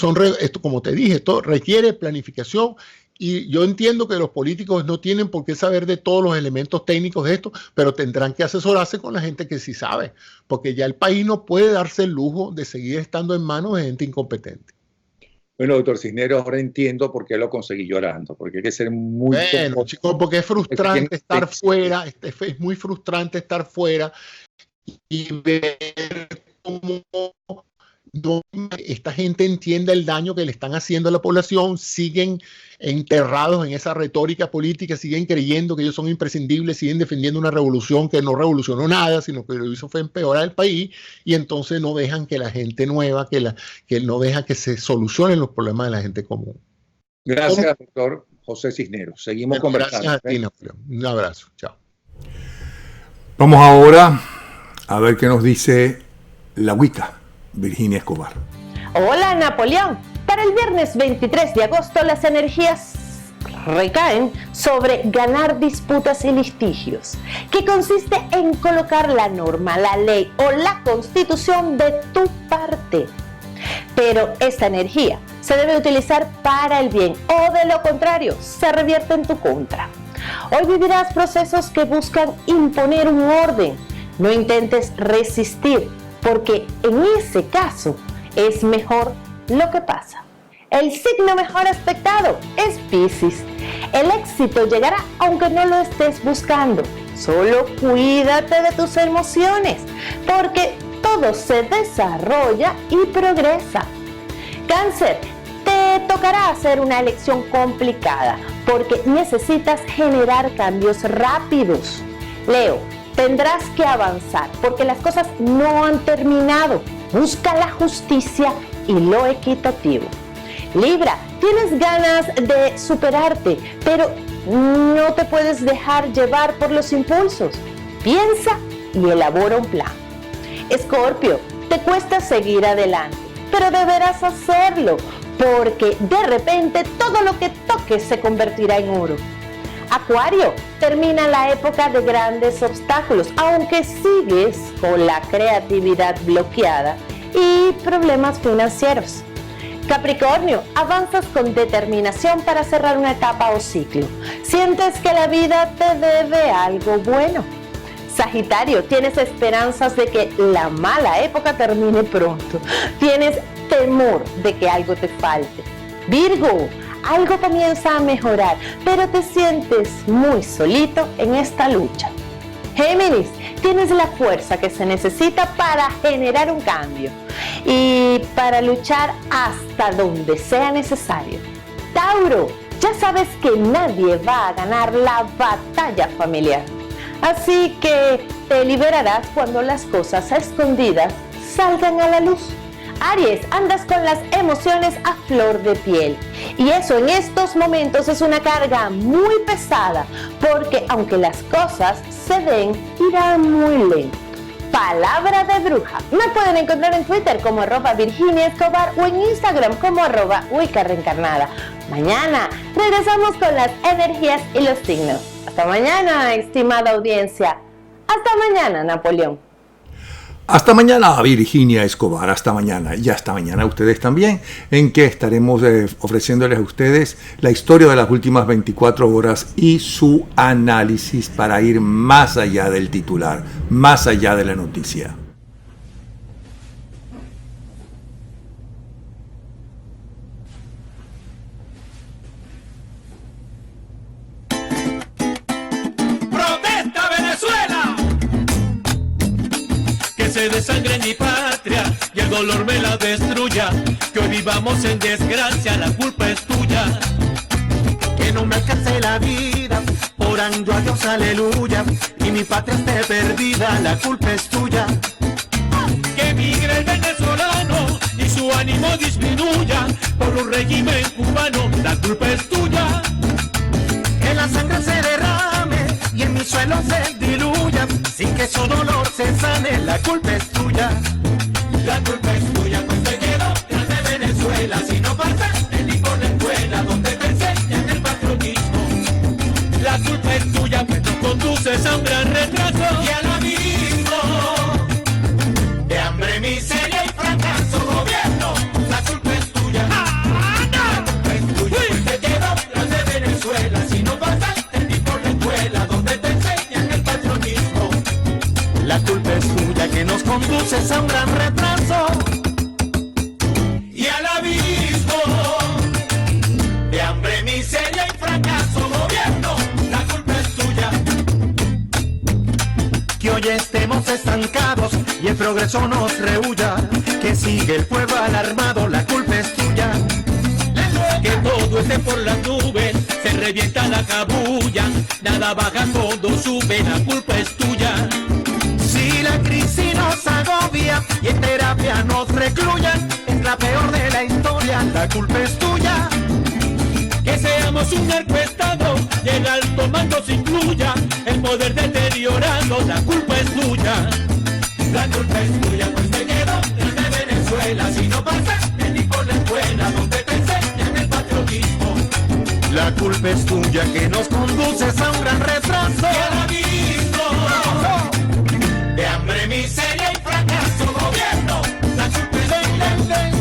como te dije, esto requiere planificación. Y yo entiendo que los políticos no tienen por qué saber de todos los elementos técnicos de esto, pero tendrán que asesorarse con la gente que sí sabe, porque ya el país no puede darse el lujo de seguir estando en manos de gente incompetente. Bueno, doctor Cisneros, ahora entiendo por qué lo conseguí llorando, porque hay que ser muy... Bueno, chicos, porque es frustrante estar fuera, es muy frustrante estar fuera y ver cómo esta gente entiende el daño que le están haciendo a la población, siguen enterrados en esa retórica política, siguen creyendo que ellos son imprescindibles, siguen defendiendo una revolución que no revolucionó nada, sino que lo hizo fue empeorar el país, y entonces no dejan que la gente nueva, que no deja que se solucionen los problemas de la gente común. Gracias, doctor José Cisneros. Seguimos conversando. Gracias a ti, Napoleón. Un abrazo. Chao. Vamos ahora a ver qué nos dice la Wicca, Virginia Escobar. Hola, Napoleón. Para el viernes 23 de agosto las energías recaen sobre ganar disputas y litigios, que consiste en colocar la norma, la ley o la constitución de tu parte. Pero esta energía se debe utilizar para el bien o de lo contrario se revierte en tu contra. Hoy vivirás procesos que buscan imponer un orden. No intentes resistir, porque en ese caso es mejor lo que pasa. El signo mejor aspectado es Piscis. El éxito llegará aunque no lo estés buscando. Solo cuídate de tus emociones, porque todo se desarrolla y progresa. Cáncer, te tocará hacer una elección complicada, porque necesitas generar cambios rápidos. Leo, tendrás que avanzar, porque las cosas no han terminado. Busca la justicia y lo equitativo. Libra, tienes ganas de superarte, pero no te puedes dejar llevar por los impulsos. Piensa y elabora un plan. Escorpio, te cuesta seguir adelante, pero deberás hacerlo, porque de repente todo lo que toques se convertirá en oro. Acuario, termina la época de grandes obstáculos, aunque sigues con la creatividad bloqueada y problemas financieros. Capricornio, avanzas con determinación para cerrar una etapa o ciclo. Sientes que la vida te debe algo bueno. Sagitario, tienes esperanzas de que la mala época termine pronto. Tienes temor de que algo te falte. Virgo, algo comienza a mejorar, pero te sientes muy solito en esta lucha. Géminis, tienes la fuerza que se necesita para generar un cambio y para luchar hasta donde sea necesario. Tauro, ya sabes que nadie va a ganar la batalla familiar, así que te liberarás cuando las cosas escondidas salgan a la luz. Aries, andas con las emociones a flor de piel, y eso en estos momentos es una carga muy pesada, porque aunque las cosas se den, irán muy lento. Palabra de bruja. Me pueden encontrar en Twitter como @Virginia Escobar o en Instagram como @Wicca Reencarnada. Mañana regresamos con las energías y los signos. Hasta mañana, estimada audiencia. Hasta mañana, Napoleón. Hasta mañana, Virginia Escobar, hasta mañana. Y hasta mañana ustedes también, en que estaremos ofreciéndoles a ustedes la historia de las últimas 24 horas y su análisis para ir más allá del titular, más allá de la noticia. Se desangre mi patria y el dolor me la destruya, que hoy vivamos en desgracia, la culpa es tuya. Que no me alcance la vida, orando a Dios, aleluya, y mi patria esté perdida, la culpa es tuya. Que migre el venezolano y su ánimo disminuya, por un régimen cubano, la culpa es tuya. Que la sangre se derrame y en mi suelo se diluya, sin que su dolor se sane, la culpa es tuya. La culpa es tuya, pues te quedo grande Venezuela, si no partes, el hijo de la escuela, donde te culpa es tuya, pues nos conduces a un gran retraso y al abismo de hambre, miseria y fracaso. Gobierno, la culpa es tuya. La culpa es tuya, pues te quedó la de Venezuela. Si no pasaste ni por la escuela donde te enseñan el patriotismo. La culpa es tuya que nos conduces a un gran retraso y al abismo de hambre, miseria y fracaso. Gobierno, la culpa es tuya. Que hoy estemos estancados y el progreso nos rehuya, que sigue el pueblo alarmado, la culpa es tuya. que todo esté por las nubes, se revienta la cabulla, nada baja, todo sube, la culpa es tuya. Si la crisis nos agobia y en terapia nos recluyan, es la peor de la historia, la culpa es tuya. Que seamos un narcoestado y el alto mando se incluya, el poder deteriorado, la culpa es tuya. La culpa es tuya, pues te quedó de Venezuela. Si no pasaste ni por la escuela donde te enseñan el patriotismo. La culpa es tuya que nos conduces a un gran retraso y al abismo de hambre, miseria y fracaso. Gobierno, la culpa es tuya.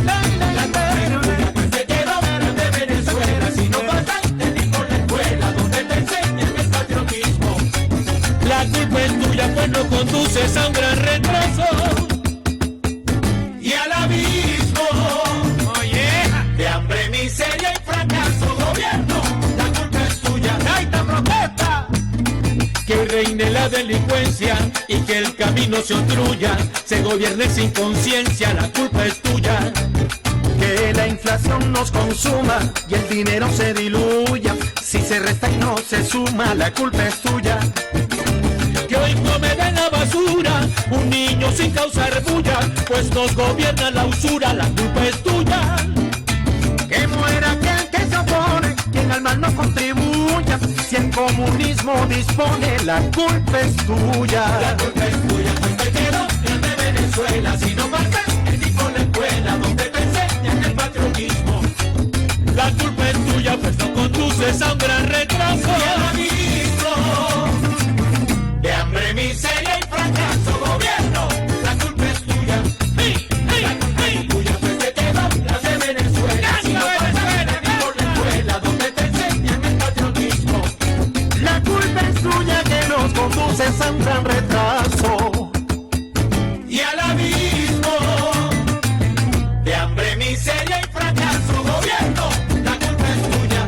La culpa es tuya, pues te quedó de Venezuela. Si no pasaste ni por la escuela donde te enseñan el patriotismo. La culpa es tuya, pues nos conduces a un gran retraso y al abismo, de hambre, miseria y fracaso. Gobierno, la culpa es tuya. ¡Gaita protesta! Que reine la delincuencia y que el camino se obstruya, se gobierne sin conciencia, la culpa es tuya. Que la inflación nos consuma y el dinero se diluya, si se resta y no se suma, la culpa es tuya. Que hoy come de la basura un niño sin causar bulla, pues nos gobierna la usura, la culpa es tuya. Que muera aquel que se opone, quien al mal no contribuya, si el comunismo dispone, la culpa es tuya. La culpa es tuya, pues te quedó de Venezuela. Si no pasaste ni por la escuela donde te enseñan el patriotismo. La culpa es tuya, pues nos conduces a un gran retraso y al abismo de hambre, miseria y fracaso. Gobierno, la culpa es tuya. La culpa es tuya, pues te quedó la de Venezuela. Si no pasaste ni por la escuela donde te enseñan el patriotismo. La culpa es tuya que nos conduces a un gran retraso y al abismo de hambre, miseria y fracaso. Gobierno, la culpa es tuya.